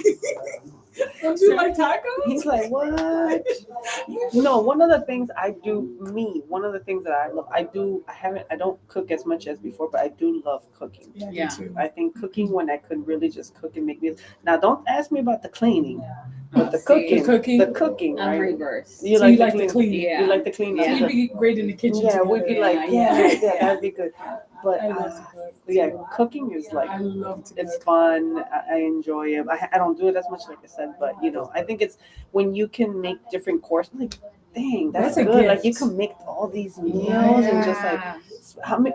Don't you like tacos? He's like, what? No, one of the things one of the things that I love, I don't cook as much as before, but I do love cooking. Yeah, Yeah. me too. I think cooking when I could really just cook and make meals. Now, don't ask me about the cleaning, but the See, cooking, The cooking, I'm right? reverse. You So like you the like the clean? clean. Yeah. You like the clean? So Yeah. we'd be great in the kitchen Yeah, together. we'd be like, Yeah. yeah, that'd be good. But I love to cook. yeah, cooking is like, I love to it's cook. fun. I enjoy it. I don't do it as much, like I said, but I think it's when you can make different courses. Like, dang, that's That's a good. Like you gift. can make all these meals and just like Yeah.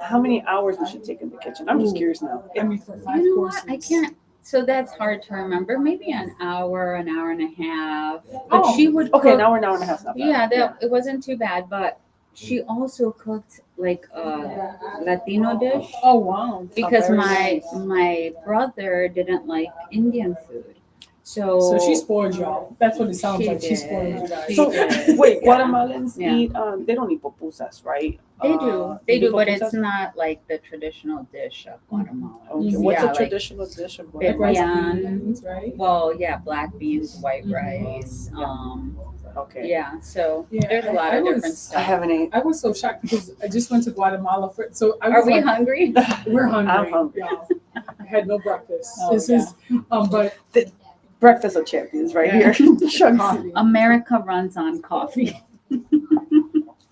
how many hours we should take in the kitchen. I'm just Ooh. curious now. I mean, for 5 You know courses. what? I can't. So that's hard to remember. Maybe an hour and a half. But Oh, she would Okay, cook. an hour and a half. Not bad. Yeah, it wasn't too bad. But she also cooked like a Latino dish Oh wow. because very my brother didn't like Indian food. So she spoiled y'all. That's what it sounds She like. She did. spoiled you guys. She So did. wait, Yeah. Guatemalans Yeah. eat they don't eat pupusas, right? They do. They do, but pupusas? it's not like the traditional dish of Guatemala. Okay. Mhm. What's Yeah, a like traditional dish of Like Guatemala? rice Biryani. beans, right? Well, yeah, black beans, white Mhm. rice. Okay. Yeah. So Yeah, there's a lot I of was- different I stuff. haven't ate. I was so shocked because I just went to Guatemala for so I was Are we like, hungry? we're hungry. I'm hungry. Y'all. I had no breakfast. Oh, This yeah. is but Breakfast of champions right Yeah. here. Chunks. coffee. America runs on coffee.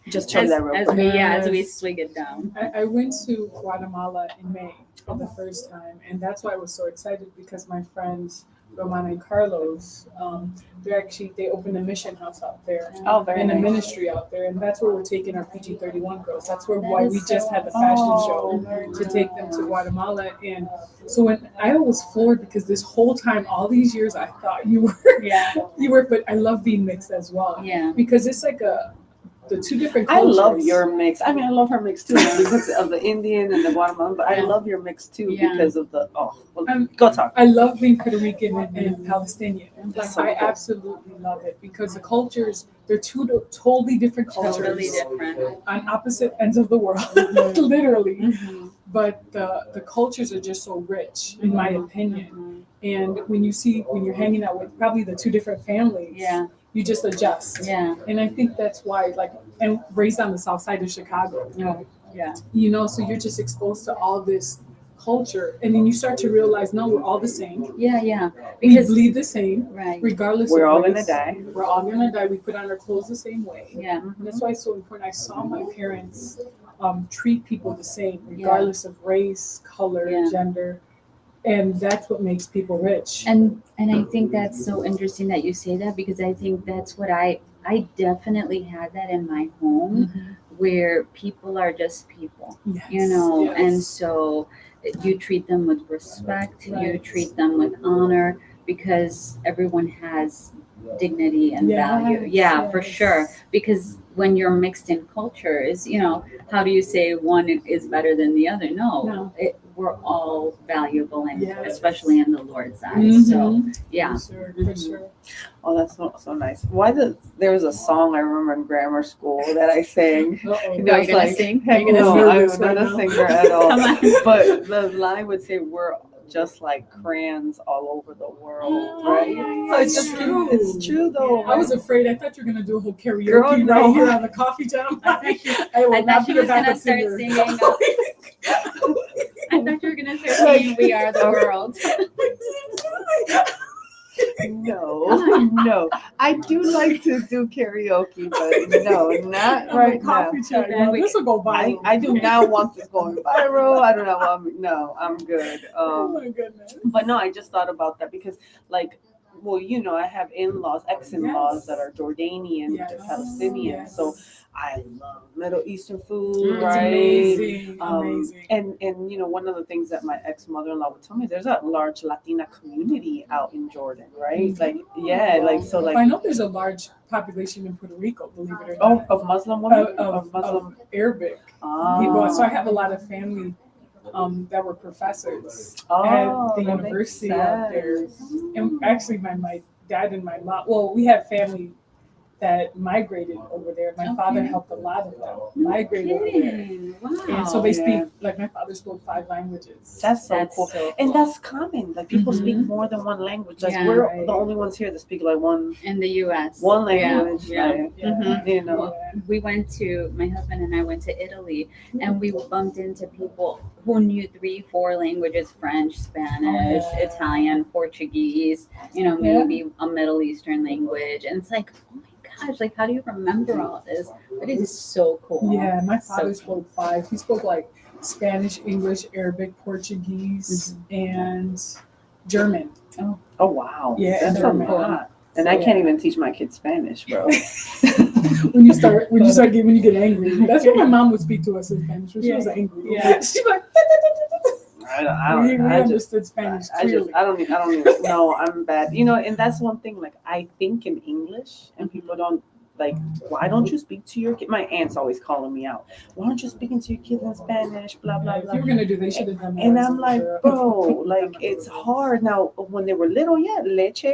Just chug that real quick. As we swig it down. I went to Guatemala in May for the first time, and that's why I was so excited because my friends Romana and Carlos, they opened a mission house out there Oh, very and a nice. ministry out there, and that's where we're taking our PG-31 girls. That's why we just had the fashion show to take them to Guatemala, and so when I was floored because this whole time, all these years, I thought you were Yeah. but I love being mixed as well Yeah. because it's like the two different I cultures. love your mix. I mean, I love her mix too because of the Indian and the Guatemalan, but I Yeah. love your mix too Yeah. because of the go talk. I love being Puerto Rican and Palestinian. Like, That's so I cool. absolutely love it because the cultures, they're two totally different cultures Totally different. on opposite ends of the world, literally. Mhm. But the cultures are just so rich, in my opinion. And when you're hanging out with probably the two different families, Yeah. you just adjust. Yeah. And I think that's why, and raised on the south side of Chicago, Oh, yeah. so you're just exposed to all this culture. And then you start to realize, no, we're all the same. Yeah. Yeah. We Because bleed the same, right. regardless We're of all race. gonna die. We're all gonna die. We put on our clothes the same way. Yeah. And that's why it's so important. I saw my parents treat people the same, Yeah. regardless of race, color, Yeah. gender. And that's what makes people rich. And I think that's so interesting that you say that because I think that's what I definitely had that in my home where people are just people, Yes. and Yes. so you treat them with respect, you Right. treat them with honor because everyone has dignity and value. Yes, Yeah, for yes. sure. Because when you're mixed in cultures, how do you say one is better than the other? No. We're all valuable, and Yes. especially in the Lord's eyes. So, Mhm. yeah. For sure, for Mhm. sure. Oh, that's so nice. There was a song I remember in grammar school that I sang. Uh-oh. And Are I you was gonna like, sing? heck Are you gonna no, sing? I'm Nervous not right a now. singer at all. Come on. But the line would say, "We're just like crayons all over the world," Oh, right? yeah, So it's yeah, just yeah. it's true though. I was afraid. I thought you were gonna do a whole karaoke Girl, no. right here on the coffee job. I will I not thought be she a was gonna backup start singer. singing. I thought you were gonna start singing "We Are the World." No. I do like to do karaoke, but no, not On right the now. coffee chat. Then Yo, we- this will go I, viral. I do not want this going viral. I do not want. No, I'm good. Oh my goodness. But no, I just thought about that because, I have in-laws, ex-in-laws Yes. that are Jordanian, Yes. Palestinian. Yes. So I love Middle Eastern food, It's It's right? amazing. Um, Amazing. And one of the things that my ex-mother-in-law would tell me, there's a large Latina community out in Jordan, right? I know there's a large population in Puerto Rico, believe it or Oh, not. of Muslim women, Of Muslim Arabic people. So I have a lot of family that were professors at the that makes university out there. sense. And actually, my dad and my mom, well, we have family that migrated over there. My father helped a lot of them migrate over there. Wow. And so they speak, Yeah. like my father spoke 5 languages. That's so That's cool. so And cool. that's common. Like people speak Mhm. more than one language. Like Yeah. we're Right. the only ones here that speak like one In the U.S. language. Yeah. Like, Yeah. Mhm. you know. We went to, my husband and I went to Italy, and we bumped into people who knew 3, 4 languages: French, Spanish, Oh, yeah. Italian, Portuguese, Yeah. maybe a Middle Eastern language. And it's like, oh my gosh, like, how do you remember all this? But it is so cool. Yeah, my father So spoke 5. He spoke like Spanish, English, Arabic, Portuguese, and German. Oh wow. Yeah, That's a German. lot. And So, I can't yeah. even teach my kids Spanish, bro. when you get angry, that's what my mom would speak to us in Spanish when she was angry. Yeah. She'd be like, we I just understood Spanish clearly. I don't even know. I'm bad. And that's one thing. Like I think in English, and people don't like. Why don't you speak to your kid? My aunt's always calling me out. Why aren't you speaking to your kids in Spanish? Blah blah If blah. you were gonna do, they should have done that. And I'm like, bro, like it's hard now. When they were little, yeah, leche,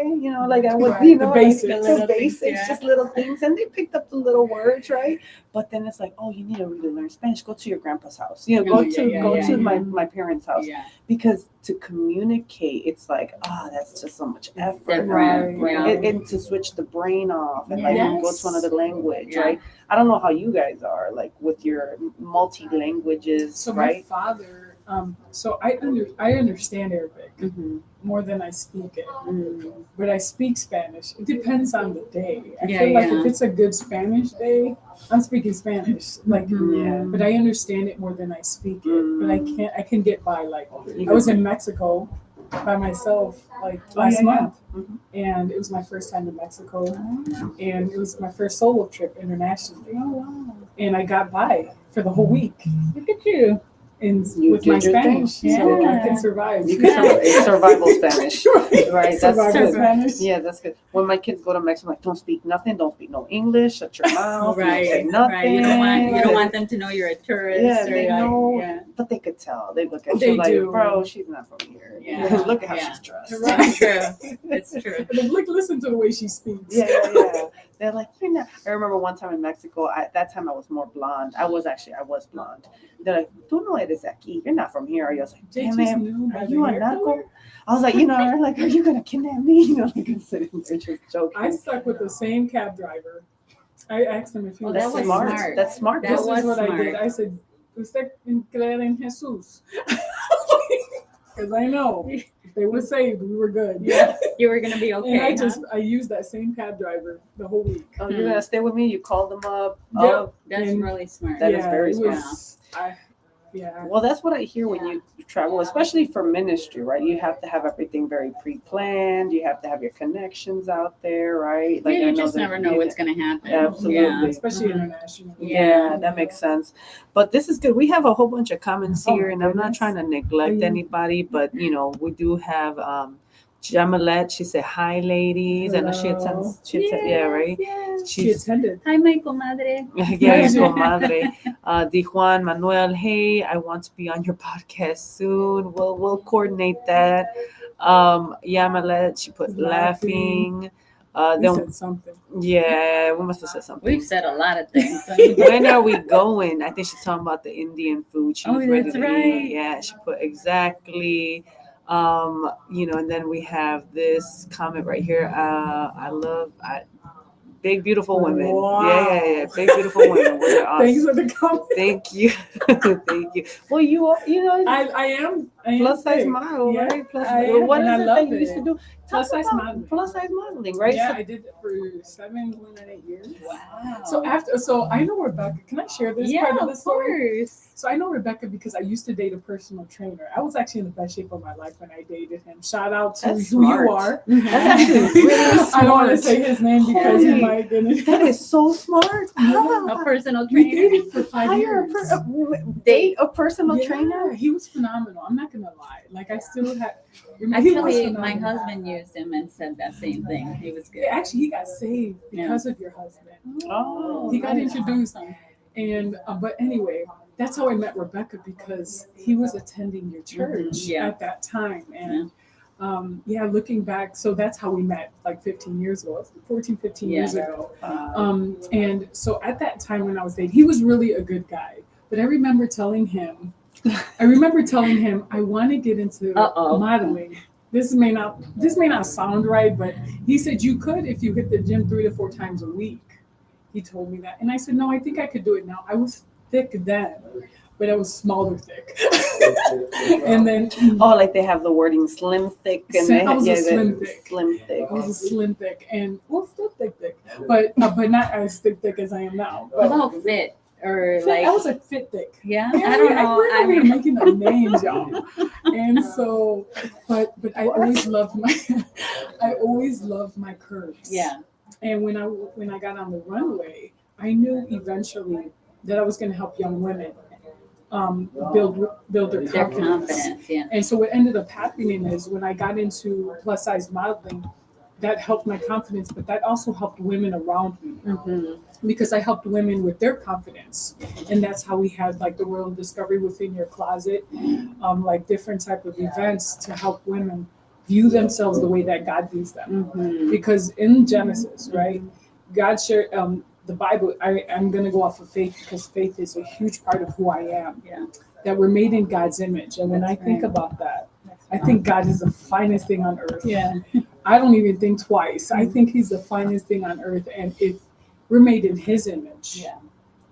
like I would, Right, the like, basics. The the little things, basics, yeah. just little things, and they picked up the little words, right? But then it's like, oh, you need to really learn Spanish. Go to your grandpa's house. Go Oh, to yeah, go yeah, to yeah. my parents' house, Yeah. because to communicate, it's like, that's just so much effort, Different. Right. Yeah. and to switch the brain off and like Yes. go to another language, Yeah. right? I don't know how you guys are like with your multi languages, So my right? father, so I understand Arabic Mm-hmm. more than I speak it, Mm. but I speak Spanish. It depends on the day. I Yeah, feel like yeah. if it's a good Spanish day, I'm speaking Spanish. Like, Yeah. but I understand it more than I speak it. But I can get by. Like, You I was in Mexico by myself like last month, Mhm. and it was my first time in Mexico, and it was my first solo trip internationally. Oh, wow. And I got by for the whole week. Look at you. And You with my did your thing. Spanish, so I Yeah. can survive. You can survival Spanish, right? That's Survival good. Spanish. Yeah, that's good. When my kids go to Mexico, I'm like, don't speak nothing, don't speak no English, shut your mouth, don't say Right. nothing. Right. You don't want them to know you're a tourist. Yeah, or they like, know, Yeah. but they could tell. They look at They you like, do. bro, she's not from here. Yeah. Look at how Yeah. she's dressed. It's true. It's true. And look, listen to the way she speaks. Yeah. They're like, you're not. I remember one time in Mexico. That time I was more blonde. I was blonde. They're like, tú no eres de aquí. You're not from here. I was like, They damn just it, knew by are the you a hair narco? color. I was like, they're like, are you gonna kidnap me? Like I'm sitting there just joking. I stuck with the same cab driver. I asked him if he Oh, was that That's was smart. smart. That's smart. That This was is what I smart. did. I said, "Usted creer en Jesús?" Because I know if they were saved, we were good. Yeah. You were gonna be okay. And huh? I used that same cab driver the whole week. Oh, you're gonna stay with me? You called them up. Yep. Oh, That's And really smart. That is very it smart. was, yeah. well, that's what I hear when you travel, especially for ministry, right? You have to have everything very pre-planned. You have to have your connections out there, right? Yeah, I you know just that never know what's gonna happen. Absolutely. Yeah. Especially Mhm. international. Yeah, that makes sense. But this is good. We have a whole bunch of comments Oh, here, and I'm not goodness. trying to neglect Yeah. anybody, but we do have Jamalette. She said, "Hi, ladies." I know she attends. Yeah, right. Yes. She attended. Hi, my comadre. Yeah, comadre. Dijuan Manuel, hey, I want to be on your podcast soon. We'll coordinate that. Yamalet, she put laughing. We Then said something. yeah, we must have said something. We've said a lot of things. When are we going? I think she's talking about the Indian food. She's Oh, ready that's to right. eat. Yeah, she put exactly. And then we have this comment right here. Big beautiful women. Wow. Yeah. Big beautiful women. We're awesome. Thanks for the comment. Thank you. Thank you. Well, I am plus size big. model, Yeah, right? Plus, I am, what and is I it love that you used it. to do? Plus Talk size about modeling. Plus size modeling, right? Yeah, So- I did it for 7, going on 8 years. Wow. So I know Rebecca. Can I share this part of the story? course. So I know Rebecca because I used to date a personal trainer. I was actually in the best shape of my life when I dated him. Shout out to That's who smart. you are. That's actually really smart. I don't want to say his name because he Holy- might get it. That is so smart. A personal We trainer. dated for 5 Hire years. date a personal Yeah, trainer. he was phenomenal. I'm not gonna lie. Like I still had. he was Actually, my phenomenal. husband used him and said that same thing. He was good. Actually, he got saved because of your husband. Oh, He got nice. introduced, and but anyway, that's how I met Rebecca because he was attending your church Yeah. at that time, and yeah, looking back, so that's how we met like 15 years ago, 14, 15 years ago. And so at that time when I was dating, he was really a good guy. But I remember telling him, I want to get into modeling. This may not sound right, but he said you could if you hit the gym 3 to 4 times a week. He told me that, and I said no, I think I could do it now. I was thick then, but I was smaller thick. And then like they have the wording slim thick, and I was a slim thick. Slim thick. I was a slim thick, and still thick, but not as thick as I am now. What about fit? Or fit, like I was like fit thick. Yeah, I don't know. I'm making up names, y'all. And so, but I always loved my curves. Yeah. And when I got on the runway, I knew eventually that I was going to help young women build their confidence. Yeah. And so what ended up happening is when I got into plus size modeling, that helped my confidence, but that also helped women around me because I helped women with their confidence. And that's how we had like the World Discovery Within Your Closet, like different type of events to help women view themselves the way that God views them. Because in Genesis, right, God shared the Bible. I'm going to go off of faith because faith is a huge part of who I am. Yeah. That we're made in God's image. And when I think about that, I think God is the finest thing on earth. Yeah. I don't even think twice. I think he's the finest thing on earth. And if we're made in his image,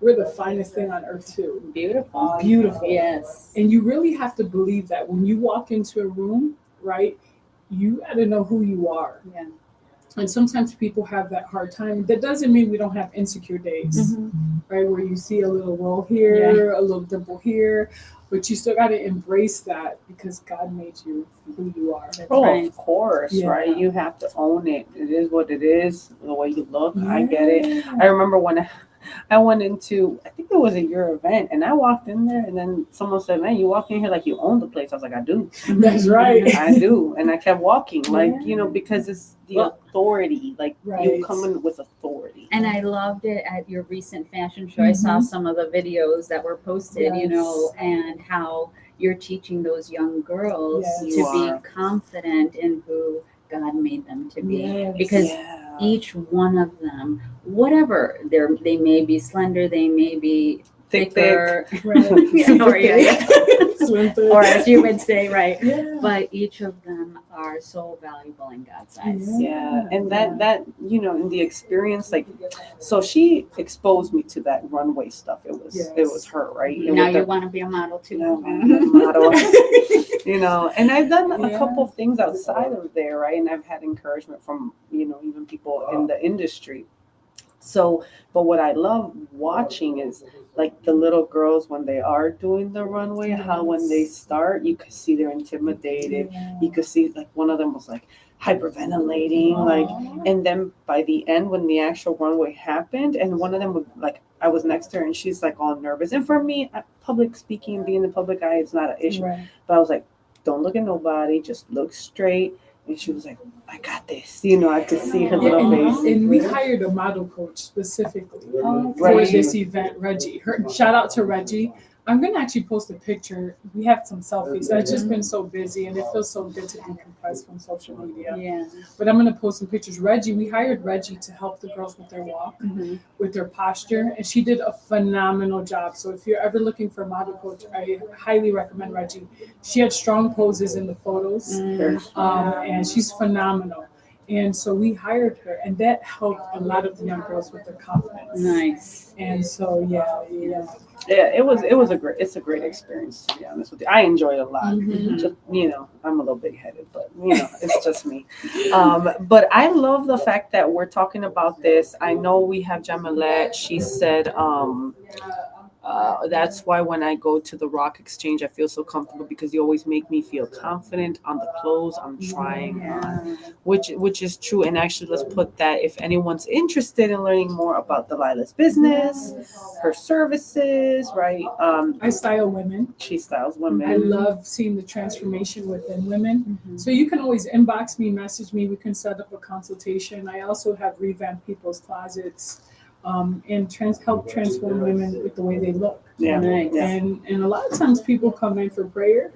we're the finest thing on earth too. Beautiful. Beautiful. Yes. And you really have to believe that when you walk into a room, right, you got to know who you are. Yeah. And sometimes people have that hard time. That doesn't mean we don't have insecure days, right? Where you see a little roll here, a little dimple here, but you still got to embrace that because God made you who you are. Of course, right? You have to own it. It is what it is, the way you look. I get it. I remember when I went into, I think it was your event, and I walked in there, and then someone said, man, you walk in here like you own the place. I was like, I do. That's right. I do. And I kept walking, because it's the authority. Like, you come in with authority. And I loved it at your recent fashion show. I saw some of the videos that were posted, and how you're teaching those young girls to be confident in who God made them to be. Because each one of them, whatever, they may be slender, they may be thicker, or as you would say, right? But each of them are so valuable in God's eyes. And that in the experience, like, so she exposed me to that runway stuff. It was her, right? Now you want to be a model too. And I've done a couple of things outside of there, right? And I've had encouragement from even people in the industry. So, but what I love watching is like the little girls when they are doing the runway, how when they start, you could see they're intimidated. You could see like one of them was like hyperventilating, and then by the end when the actual runway happened, and one of them would like, I was next to her and she's like all nervous. And for me, public speaking, being in the public eye, it's not an issue. But I was like, don't look at nobody, just look straight. And she was like, I got this. I could see her little face. And we hired a model coach specifically for this event, Reggie. Shout out to Reggie. I'm going to actually post a picture. We have some selfies. I've just been so busy, and it feels so good to decompress from social media. But I'm going to post some pictures. We hired Reggie to help the girls with their walk, with their posture, and she did a phenomenal job. So if you're ever looking for a model coach, I highly recommend Reggie. She had strong poses in the photos, and she's phenomenal. And so we hired her, and that helped a lot of the young girls with their confidence. Nice. And so, it's a great experience, to be honest with you. I enjoy it a lot. Just, I'm a little big-headed, but it's just me. But I love the fact that we're talking about this. I know we have Jamalette. She said that's why when I go to the Rock Exchange, I feel so comfortable because you always make me feel confident on the clothes I'm trying on, which is true. And actually, let's put that, if anyone's interested in learning more about Delilah's business, her services, right? I style women. She styles women. I love seeing the transformation within women. So you can always inbox me, message me. We can set up a consultation. I also have revamped people's closets. And help transform women with the way they look. And a lot of times people come in for prayer,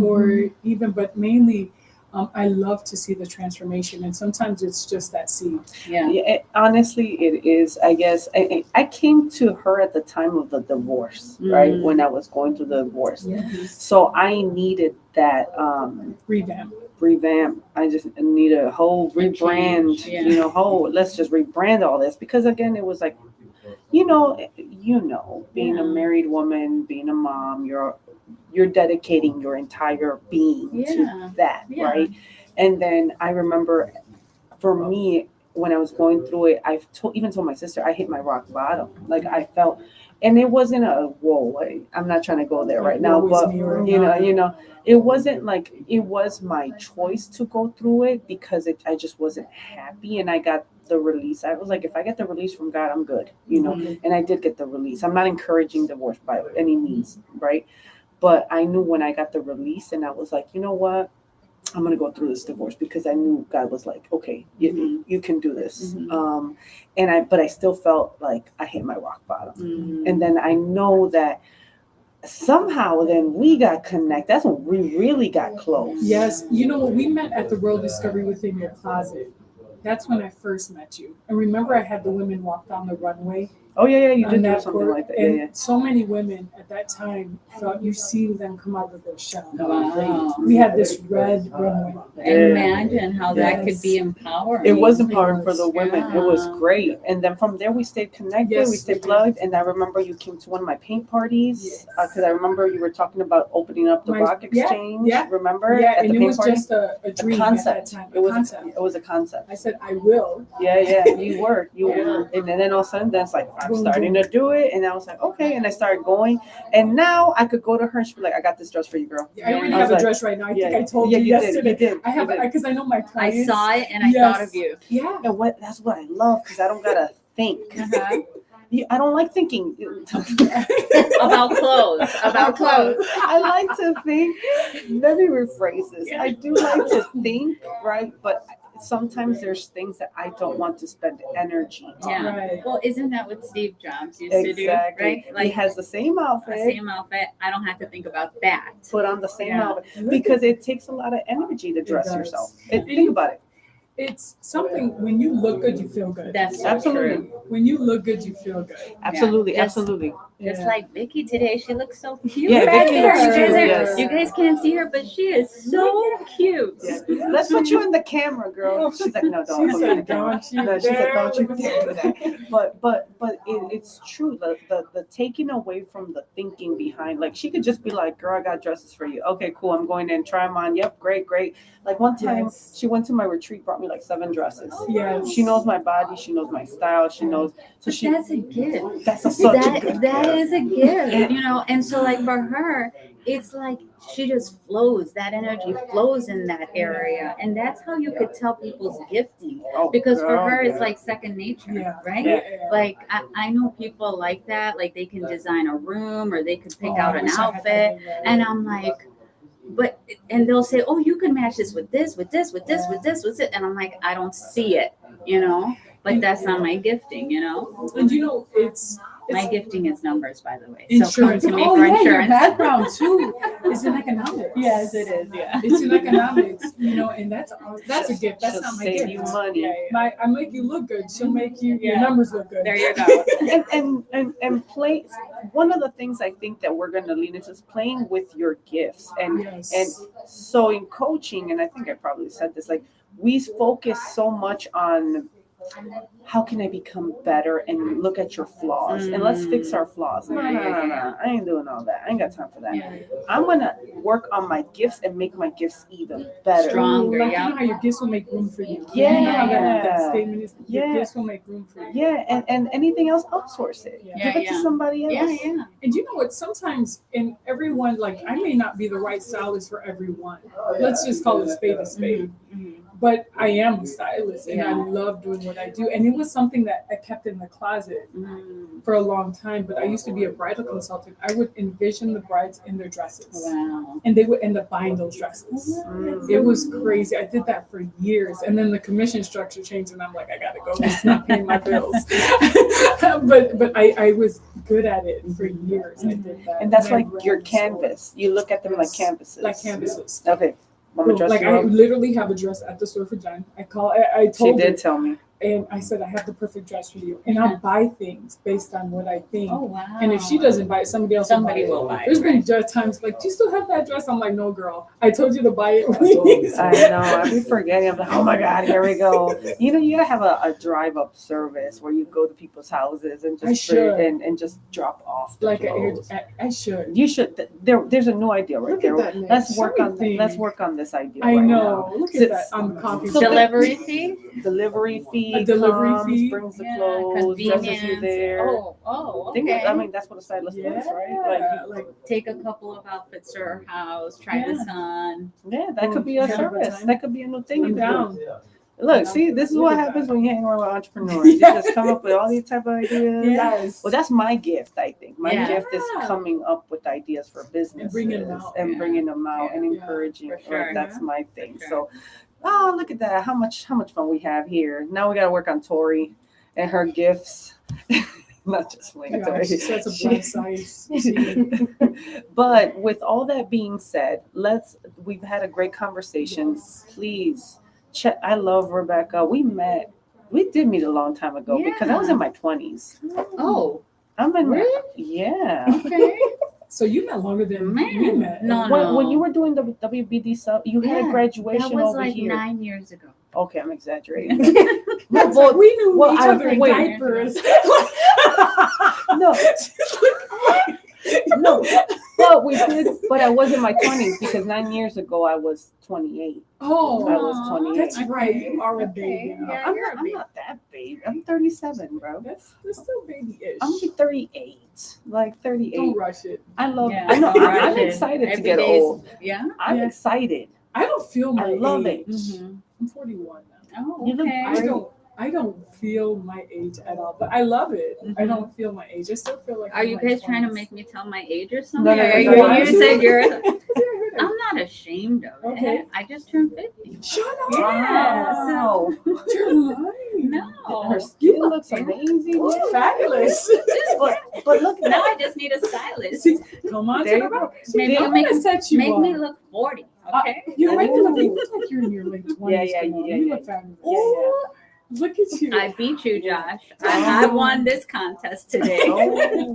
or even, but mainly I love to see the transformation, and sometimes it's just that seed. Yeah. Honestly, it is. I guess I came to her at the time of the divorce, right? Mm. When I was going through the divorce. Yes. So I needed that revamp. I just need a whole rebrand, change, yeah. let's just rebrand all this, because again, it was like, being a Yeah. married woman, being a mom, you're dedicating your entire being Yeah. to that, Yeah. right? And then I remember, for me, when I was going through it, even told my sister I hit my rock bottom. Like I felt, and it wasn't I'm not trying to go there right now, but it wasn't like it was my choice to go through it, because I just wasn't happy, and I got the release. I was like, if I get the release from God, I'm good, Mhm. and I did get the release. I'm not encouraging divorce by any means, right? But I knew when I got the release, and I was like, you know what? I'm gonna go through this divorce, because I knew God was like, okay, you can do this. Mhm. But I still felt like I hit my rock bottom. Mhm. And then I know that somehow then we got connected. That's when we really got close. Yes, we met at the World Discovery Within Your Closet. That's when I first met you. And remember, I had the women walk down the runway. Oh yeah, you on did do that something court, like that. and Yeah. so many women at that time felt you see them come out of their shell. Wow. We had this red runway. Imagine how that could Yes. be empowering. It was empowering for the women. Yeah. It was great. And then from there we stayed connected. Yes, we stayed we did. plugged. And I remember you came to one of my paint parties, Yes. because I remember you were talking about opening up the Rock Exchange. yeah. Remember? Yeah, At and the it paint was party? just a A dream concept. at that time. It was concept. it was a concept. I said, I will. Yeah, you were. Yeah. And then all of a sudden, that's like, I'm Boom, starting boom. to do it. And I was like, okay. And I started going. And now I could go to her and she'd be like, I got this dress for you, girl. I already I have was a dress right now. I think I told you did. yesterday. You did. I have You did. because I know my I clients. saw it and I Yes. thought of you. Yeah. And that's what I love, because I don't gotta think. Uh-huh. I don't like thinking. About clothes. About clothes. I like to think. Let me rephrase this. I do like to think, right? But sometimes there's things that I don't want to spend energy on. Yeah. Right. Well, isn't that what Steve Jobs used to do? Exactly. Right? He has the same the outfit. same outfit. I don't have to think about that. Put on the same Yeah. outfit, because it takes a lot of energy to dress does. yourself. Yeah. Think about it. It's something when you look good, you feel good. That's so Absolutely. true. When you look good, you feel good. Absolutely, Just- absolutely. Just Yeah. like Vicky today, she looks so cute. Yeah, back Vicky there. looks You cute, guys, yes. you guys can't see her, but she is so cute. Yeah. Let's put you in the camera, girl. She's like, no, don't She put me in the said, camera. "Don't you No, she said, dare don't you look dare do at that. me." But it's true. The taking away from the thinking behind, like, she could just be like, girl, I got dresses for you. Okay, cool. I'm going in, try them on. Yep, great. Like one time, Yes. she went to my retreat, brought me like 7 dresses. Yes. She knows my body. She knows my style. She knows. So But that's a gift. That's such a That good that gift. is a gift, and so like for her, it's like she just flows. That energy flows in that area, and that's how you could tell people's gifting. Oh, Because for girl, her, yeah. it's like second nature, Yeah. right? Yeah. Like I know people like that. Like they can design a room or they could pick Oh, out I an wish I had outfit, that. and I'm like. And they'll say, "Oh, you can match this with this, with this, with this, with this, with it," and I'm like, I don't see it, But that's not my gifting, And it's My gifting is numbers, by the way. insurance. So come to me Oh for yeah, your insurance. background too is in economics. Yes, it is. Yeah. It's in economics, and that's a gift. That's She'll not my save gift. you money. I make you look good. She'll make your Yeah. numbers look good. There you go. and play. One of the things I think that we're going to lean into is playing with your gifts. And so in coaching, and I think I probably said this, like, we focus so much on how can I become better and look at your flaws and let's fix our flaws. No. I ain't doing all that. I ain't got time for that. Yeah. I'm gonna work on my gifts and make my gifts even better. Stronger. Like, Yeah. you know how your gifts will make room for you. Yeah. You know how that statement is. Your Yeah. gifts will make room for you. Yeah, and anything else, outsource it. Yeah. Give it to somebody else. Yeah. And you know what? Sometimes in everyone, like, I may not be the right stylist for everyone. Let's just call it spade a spade. Mhm. But I am a stylist, and I Yeah. love doing what I do. And it was something that I kept in the closet Mhm. for a long time. But I used to be a bridal consultant. I would envision the brides in their dresses, Wow. and they would end up buying those dresses. It was crazy. I did that for years, and then the commission structure changed, and I'm like, I gotta go. It's not paying my bills. but I was good at it for years. I did that, And that's I like your ran canvas. You look at them like Yes. canvases. like canvases. Okay. Want me to dress Like you I up? literally have a dress at the store for Jen. I She told her, did tell me. and I said I have the perfect dress for you, and I'll buy things based on what I think. Oh wow. And if she doesn't buy it, somebody else Somebody will will buy buy it. it, There's been right. just times like, do you still have that dress? I'm like, no, girl. I told you to buy it. I know. I be forgetting. I'm like, oh my God, here we go. You gotta have a drive-up service where you go to people's houses and I just should. and just drop off the Like clothes. I should. You should. There's a new idea right Look there. at that, Nick. Let's work on Everything. let's work on this idea. I right know. Now. Look So- at that on the coffee. so Delivery fee? Delivery fee. A delivery comes, fee? brings the Yeah, clothes, dresses you convenience. there. Oh, Think okay. I mean that's what a stylist does, right? Like Take a couple of outfits to her house, try this on. Yeah, that could be a Yeah, service. time. That could be a new thing. I'm you could down. do. Look, see, this is Look what at happens that. when you hang around with entrepreneurs. You just come up with all these type of ideas. Yes. Well, that's my gift, I think. My Yeah. gift is coming up with ideas for businesses bringing them out. and Yeah. bringing them out and Yeah, encouraging. for sure. Like, that's my thing. For So, oh, look at that! How much fun we have here. Now we got to work on Tori and her gifts. Not just wings. Yeah, right? she's such a plus size. But with all that being said, we've had a great conversation. Yes. Please check. I love Rebecca. We did meet a long time ago because I was in my 20s. Oh, I'm in really? yeah. Okay. So you met longer than we Man, met. no. When you were doing the WBD sub, you had a Yeah, graduation that was over like here. 9 years ago. Okay, I'm exaggerating. That's well, like we knew well, each I- other in wait. diapers. No, no, but we did. But I was in my 20s because 9 years ago I was 28. Oh, I was 28. that's right. You are a baby. Okay, yeah. I'm you're not, a I'm baby. not that baby. I'm 37, bro. That's still babyish. I'm gonna be 38. Like 38. Don't rush it. I love. Yeah, I know. don't I'm rush it. excited to Every get day's- old. Yeah. I'm Yeah. excited. I don't feel my I love age. it. Mm-hmm. I'm 41 now. Oh, You look okay. great. I don't feel my age at all, but I love it. I Mhm. don't feel my age. I still feel like Are I'm you in my guys trying to 20s. make me tell my age or something? No, no, Are no, you, no, you no. said you're. Yeah, I'm not ashamed of Okay. it. I just turned 50. Shut up. Yeah. Wow. You're lying. No. Her skin looks amazing. You're fabulous. But look at Now that. I just need a stylist. See, come on, There to you the go. rock. Maybe I'm you'll make- gonna set you Make up. me look 40. Okay. You make me Ooh. look like you're in your late 20s. Yeah, girl. yeah, You yeah. look fabulous. Ooh, Look at you. I beat you, Josh. I won this contest today. Oh,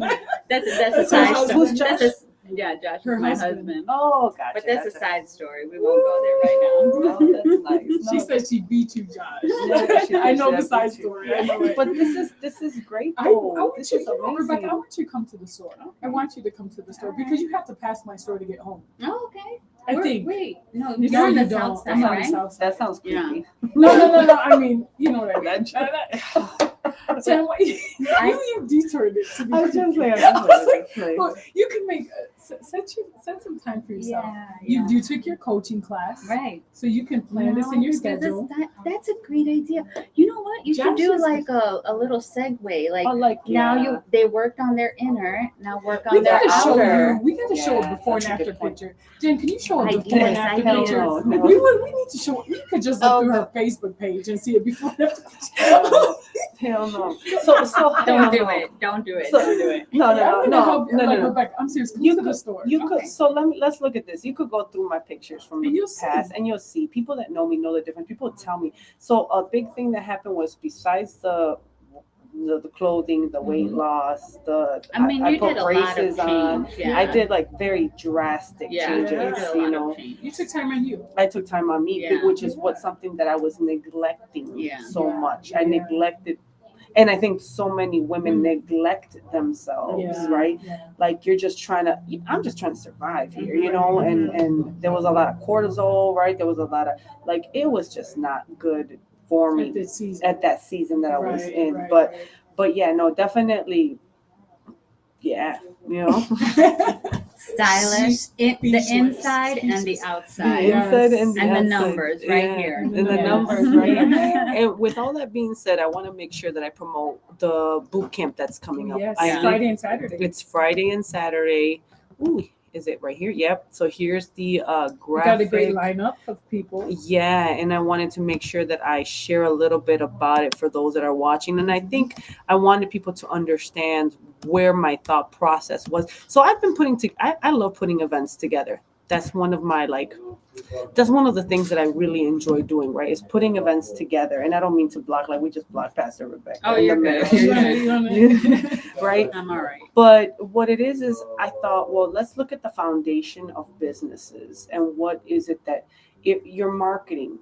That's a That's side her story. husband. That's a, yeah, Josh Her is my husband. husband. oh, gotcha. But that's a gotcha. side story. We won't go there right now. Oh, that's nice. She No, said she beat you, Josh. Yeah, she I did. know She the side beat you. story. I know it. But this is great. I though. want This you, is Rebecca, amazing. I want you to come to the store. I want you to come to the store because you have to pass my store to get home. Oh, okay. I think. Wait, no, No, you're on you the don't. south I'm side, on the right? south side. That sounds creepy. No. I mean, you know what I mean. That- Jen, you detoured it to be I was just creepy. like, I was like, like, well, you can make set some time for yourself. Yeah. You took your coaching class, Right. so you can plan this Now in your I can do schedule. this. That's a great idea. You know what? You should Josh do is- like a little segue. Like oh, like now they worked on their inner, now work We on their gotta show outer. you. We gotta show a Yeah, before and that's a after good point. picture. Jen, can you show a Ideas, before and after ideas. picture? No, no. We need to show. You could just look through her Facebook page and see a before and after picture. Hell no. So hell Don't do no. it. Don't do it. So- Don't do it. No, I'm no, gonna no, help you. no, Like no. Rebecca, I'm serious. Come You to the could- store. You could. Okay. So let's look at this. You could go through my pictures from And the you'll see. past, and you'll see people that know me know the difference. People tell me. So a big thing that happened was besides the clothing, the weight Mhm. loss, I mean, you put did a lot of braces on. change. Yeah. I did like very drastic Yeah, changes. you did a You lot know, of change. You took time on you. I took time on me, Yeah. which is what something that I was neglecting Yeah. so Yeah. much. I Yeah. neglected, and I think so many women Mm. neglect themselves, Yeah. right? Yeah. Like you're just trying to. I'm just trying to survive here, you know. And there was a lot of cortisol, right? There was a lot of like it was just not good for me At this season. at that season that I was Right, in. right, But yeah, no, definitely. Yeah, you know. Stylish, the Speechless. inside and the The outside. Yeah. inside and the And the outside. numbers right Yeah, here. and the Yes. numbers right here. And with all that being said, I want to make sure that I promote the boot camp that's coming up. Yes, I Friday and Saturday. It's Friday and Saturday. Ooh, is it right here? Yep. So here's the We got a graphic. great lineup of people. Yeah, and I wanted to make sure that I share a little bit about it for those that are watching. And I think I wanted people to understand where my thought process was. So I've been I love putting events together. that's one of my like that's one of the things that I really enjoy doing, right? Is putting events together. And I don't mean to block, like we just blocked Pastor Rebecca. Oh, in you're the good. middle. You're good. Right? I'm all right. But what it is I thought, well, let's look at the foundation of businesses and what is it that if you're marketing,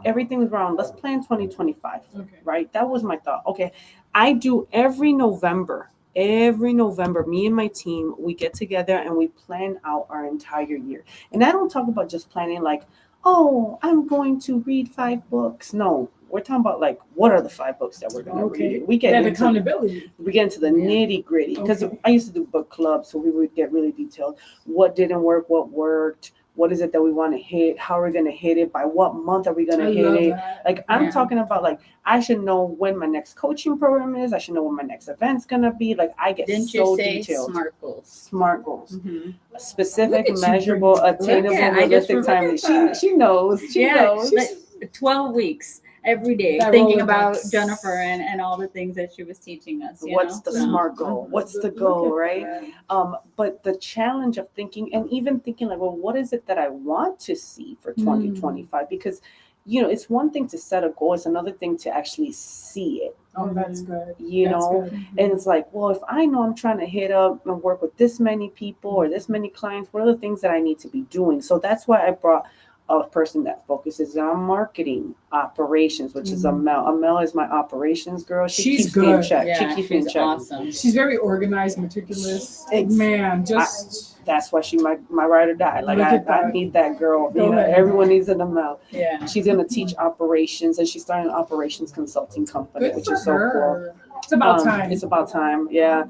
everything's around, let's plan 2025, Okay. right? That was my thought. Okay, I do every November, me and my team, we get together and we plan out our entire year. And I don't talk about just planning like, oh, I'm going to read 5 books. No, we're talking about like, what are the 5 books that we're going to Okay. read? We get That into accountability. the nitty gritty because Okay. I used to do book clubs, so we would get really detailed. What didn't work? What worked? What is it that we want to hit? How are we going to hit it? By what month are we going I to hit love it? that. Like I'm Yeah. talking about, like I should know when my next coaching program is. I should know when my next event's going to be. Like I get Didn't so you say detailed. SMART goals? Smart goals, Mm-hmm. specific, Look at you measurable, bringing- attainable, Look at- I just realistic, timely. remember She knows. She Yeah, knows. like 12 weeks every day That thinking Rolodex. about Jennifer and all the things that she was teaching us. What's the So, smart goal? What's the Look goal, at right? that. But the challenge of thinking and even thinking like, well, what is it that I want to see for 2025? Because, it's one thing to set a goal. It's another thing to actually see it, Oh, that's good. you That's know? good. And it's like, well, if I know I'm trying to hit up and work with this many people or this many clients, what are the things that I need to be doing? So that's why I brought a person that focuses on marketing operations, which is Amel. Amel is my operations girl. She She's keeps me in good. check. yeah, She keeps me in she's check. awesome. She's very organized, meticulous. Ex- Man, just That's why she my ride or die. Like Look I at that. need that girl. Go ahead. Everyone needs an Amel. Yeah. She's gonna teach operations, and she's starting an operations consulting company, good which for is so cool. her. It's about time. It's about time, yeah.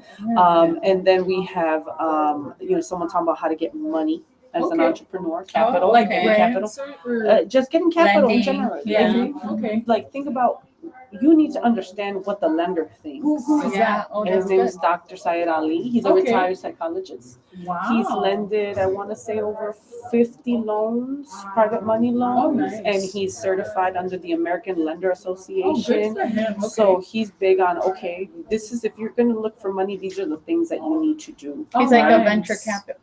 And then we have, someone talking about how to get money as an Okay. entrepreneur, capital, like getting grants capital, or just getting capital in Lending, general. yeah. Lending. okay. Like think about, you need to understand what the lender thinks. Who is Yeah. that? Oh, And his that's name good. is Dr. Syed Ali. He's a Okay. retired psychologist. Wow. He's lended, I want to say, over 50 loans, private money loans, Oh, nice. and he's certified under the American Lender Oh, Association. good for him. Okay. So he's big on, okay, this is, if you're going to look for money, these are the things that you need to do. He's Oh, like a nice. venture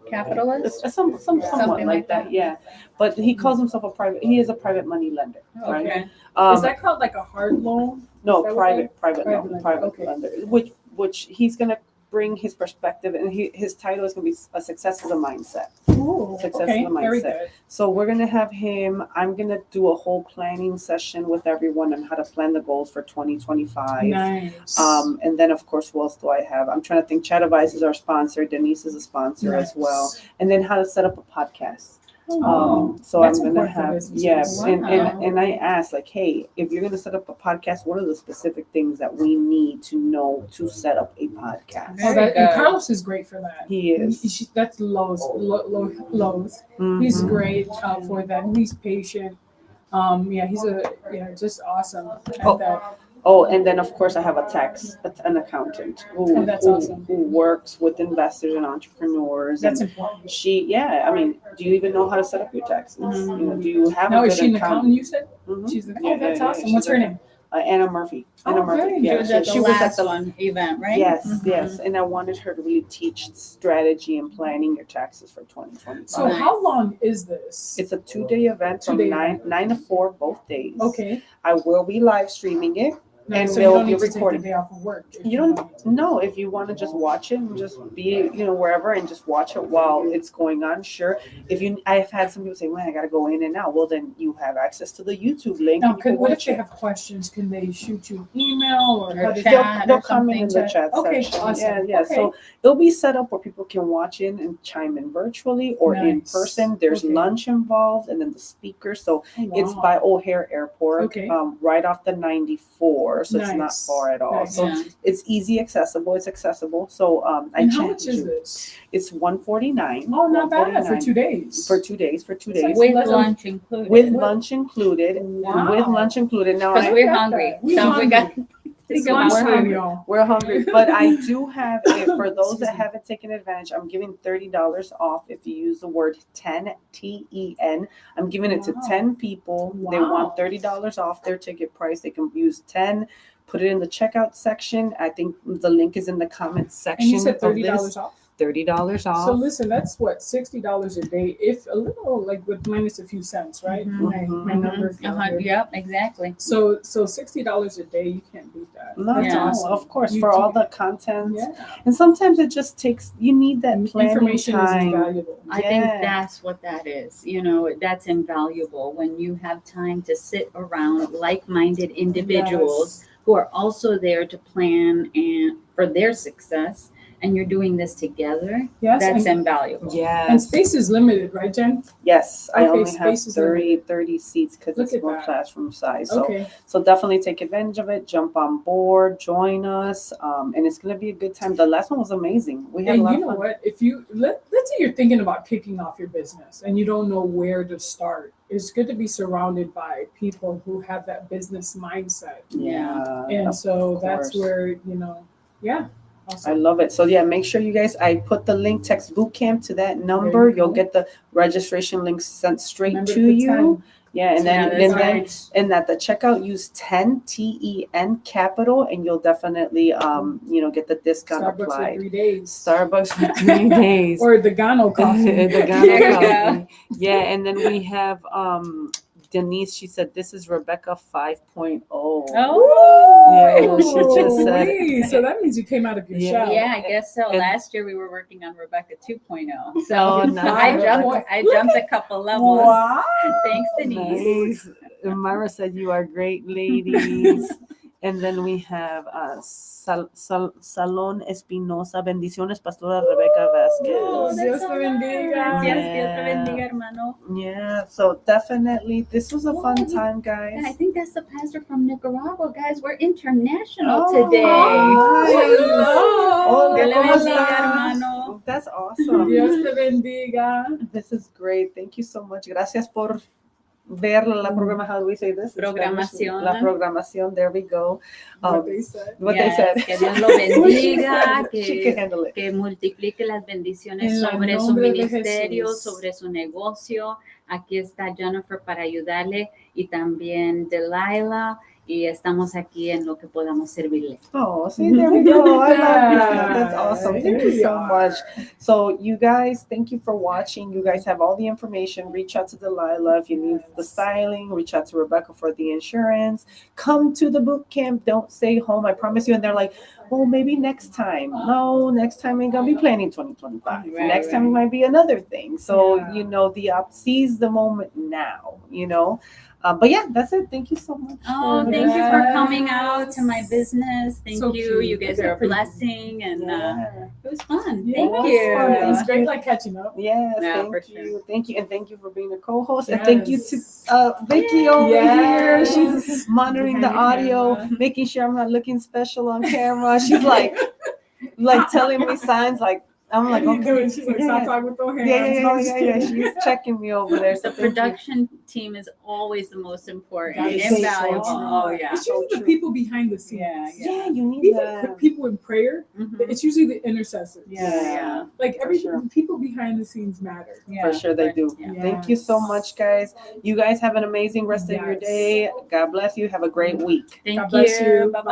capitalist. Somewhat Something like like that, that. yeah. But he calls himself he is a private money lender, right? Okay. Um, Is that called like a hard loan? no, is that what private Private loan, lender, private okay. lender, which he's going to bring his perspective, and his title is going to be a success is a mindset. Ooh, Success okay. is a Very mindset. good. So we're going to have him, I'm going to do a whole planning session with everyone on how to plan the goals for 2025. Nice. And then of course, who else do I have? I'm trying to think. Chat Advice is our sponsor. Denise is a sponsor as well. And then how to set up a podcast. So That's I'm gonna important for have, businesses. yes, Wow. and I asked like, hey, if you're gonna set up a podcast, what are the specific things that we need to know to set up a podcast? Oh, Very and good. Carlos is great for that. He is. That's Lowe's. Lowe's. He's Mhm. great for that. He's patient. He's just awesome at Oh. that. Oh, and then of course I have an accountant Oh, that's awesome. who works with investors and entrepreneurs. That's And important. I mean, do you even know how to set up your taxes? Mhm. Do you have Now, a is good she an accountant? You said Mhm. she's. Yeah, That's yeah, awesome. she's What's her a- name? Anna Murphy. Oh, very She good. was at so the last one event, right? Yes, Mhm. yes. And I wanted her to really teach strategy and planning your taxes for 2025. So Nice. how long is this? It's a 2-day event from 2-day 9 to 4 both days. Okay. I will be live streaming it. Nice. And So you they'll don't be need to take recording. the day off of work. if You don't need to. know if you want to just watch it and just be, wherever and just watch it while it's going on. Sure. I've had some people say, "Man, I got to go in and out." Well, then you have access to the YouTube link. Now, and you can what if watch they it. have questions? Can they shoot you an email or how Or does chat. that? They'll or comment in the something. chat Okay, section. awesome. Yeah. Okay. So it'll be set up where people can watch in and chime in virtually or in Nice. person. There's Okay. lunch involved, and then the speaker. So Oh, it's wow. by O'Hare Airport, Okay. right off the 94. So it's not Nice. far at all. Nice. So Yeah. it's easy accessible. It's accessible. So I And how challenge much is you. this? It's $149. Oh, not bad for $149 2 days. For 2 days. For 2 It's like days. With Let's- lunch included. With lunch included. Wow. With lunch included. Now Because I, we're got hungry. that. We So we hungry. got It's about lunchtime, hungry. y'all. we're hungry, but I do have it for those Excuse that me. haven't taken advantage. I'm giving $30 off if you use the word 10 TEN. I'm giving it to Wow. 10 people. They Wow. want $30 off their ticket price. They can use 10. Put it in the checkout section. I think the link is in the comments And section you said of $30 this. off? $30 off. So listen, that's what, $60 a day, if a little, like with minus a few cents, right? Mhm. My number fell here. Yep, exactly. So $60 a day, you can't beat that. No, That's Yeah. awesome. of course, You for all can- the content. Yeah. And sometimes it just takes, you need that planning Information is time. invaluable. I think Yeah. that's what that is. You know, that's invaluable when you have time to sit around like-minded individuals Yes. who are also there to plan and for their success, and you're doing this together. Yes, That's and, invaluable. Yes. and space is limited, right, Jen? Yes, I Okay, only have space is 30 seats because Look it's at more that. classroom size. So, Okay. so definitely take advantage of it. Jump on board, join us, and it's gonna be a good time. The last one was amazing. We had a And lot you of know fun. what? If you let's say you're thinking about kicking off your business and you don't know where to start, it's good to be surrounded by people who have that business mindset. Yeah, And of so that's course. where, yeah. I Awesome. love it. So yeah, make sure you guys. I put the link, text bootcamp to that number. you You'll go. get the registration link sent straight Remember to put you. 10. Yeah, and then Yeah, that's and then right. and at the checkout use 10 TEN capital, and you'll definitely get the discount Starbucks for applied. 3 days. Starbucks for 3 days. Or the Gano coffee. The Ghana There you coffee. Yeah, and then we have Denise. She said this is Rebecca 5.0. Yeah, she just said- Wee. So that means you came out of your Yeah. shell. Yeah, I guess so. And- Last year we were working on Rebecca 2.0. So Oh, nice. I jumped a couple levels. Wow. Thanks, Denise. Nice. And Myra said you are great ladies. And then we have Salón Espinosa. Bendiciones, Pastora Rebeca Oh, Vazquez. Dios te bendiga. Gracias, Dios te Yeah. bendiga, hermano. Yeah, so definitely this was a fun time, guys. Yeah, I think that's the pastor from Nicaragua, guys. We're international Oh, today. nice. Oh, Dios le ¿cómo bendiga, estás? hermano. That's awesome. Dios te bendiga. This is great. Thank you so much. Gracias por ver la programa. How do we say this? in Spanish? Programación. La programación. There we go. What they said. What Yes, they said. que Dios lo bendiga, She can handle it. que multiplique las bendiciones En el sobre su nombre de ministerio, Jesús. sobre su negocio. Aquí está Jennifer para ayudarle y también Delilah. Y estamos aquí en lo que podamos servirle. Oh, see, there we go. I love that. That's Yeah, awesome. Thank here you we so are. much. So, you guys, thank you for watching. You guys have all the information. Reach out to Delilah if you need the styling. Reach out to Rebecca for the insurance. Come to the boot camp. Don't stay home. I promise you. And they're like, well, maybe next time. No, next time ain't gonna be planning 2025. Right, Next time it right. might be another thing. So, Yeah. seize the moment now. But yeah, that's it. Thank you so much. Oh, for- thank you for coming out to my business. Thank So you. cute. You guys They're are a pretty blessing, and Yeah. it was fun. Yeah, Thank it was you. fun. It was Thank great, you. like catching up. Yes, Yeah, thank for you. Thank you. And thank you for being a co-host. And Yes. thank you to Vicky over here. Yes. She's monitoring the Behind the audio, camera. making sure I'm not looking special on camera. She's like telling me signs like I'm like, What are you okay. doing? She's like, stop talking with those hands. No, I'm just kidding. She's checking me over there. So The thank you. production team is always the most important, That is invaluable. so true. Oh yeah. It's usually So the true. people behind the scenes. Yeah, you need Even that. people in prayer, Mhm. it's usually the intercessors. Yeah. Like For every sure. people behind the scenes matter. Yeah. For sure they do. Yeah. Thank you so Yes. much, guys. You guys have an amazing rest of your Yes. day. God bless you. Have a great week. Thank God bless you. Bye-bye.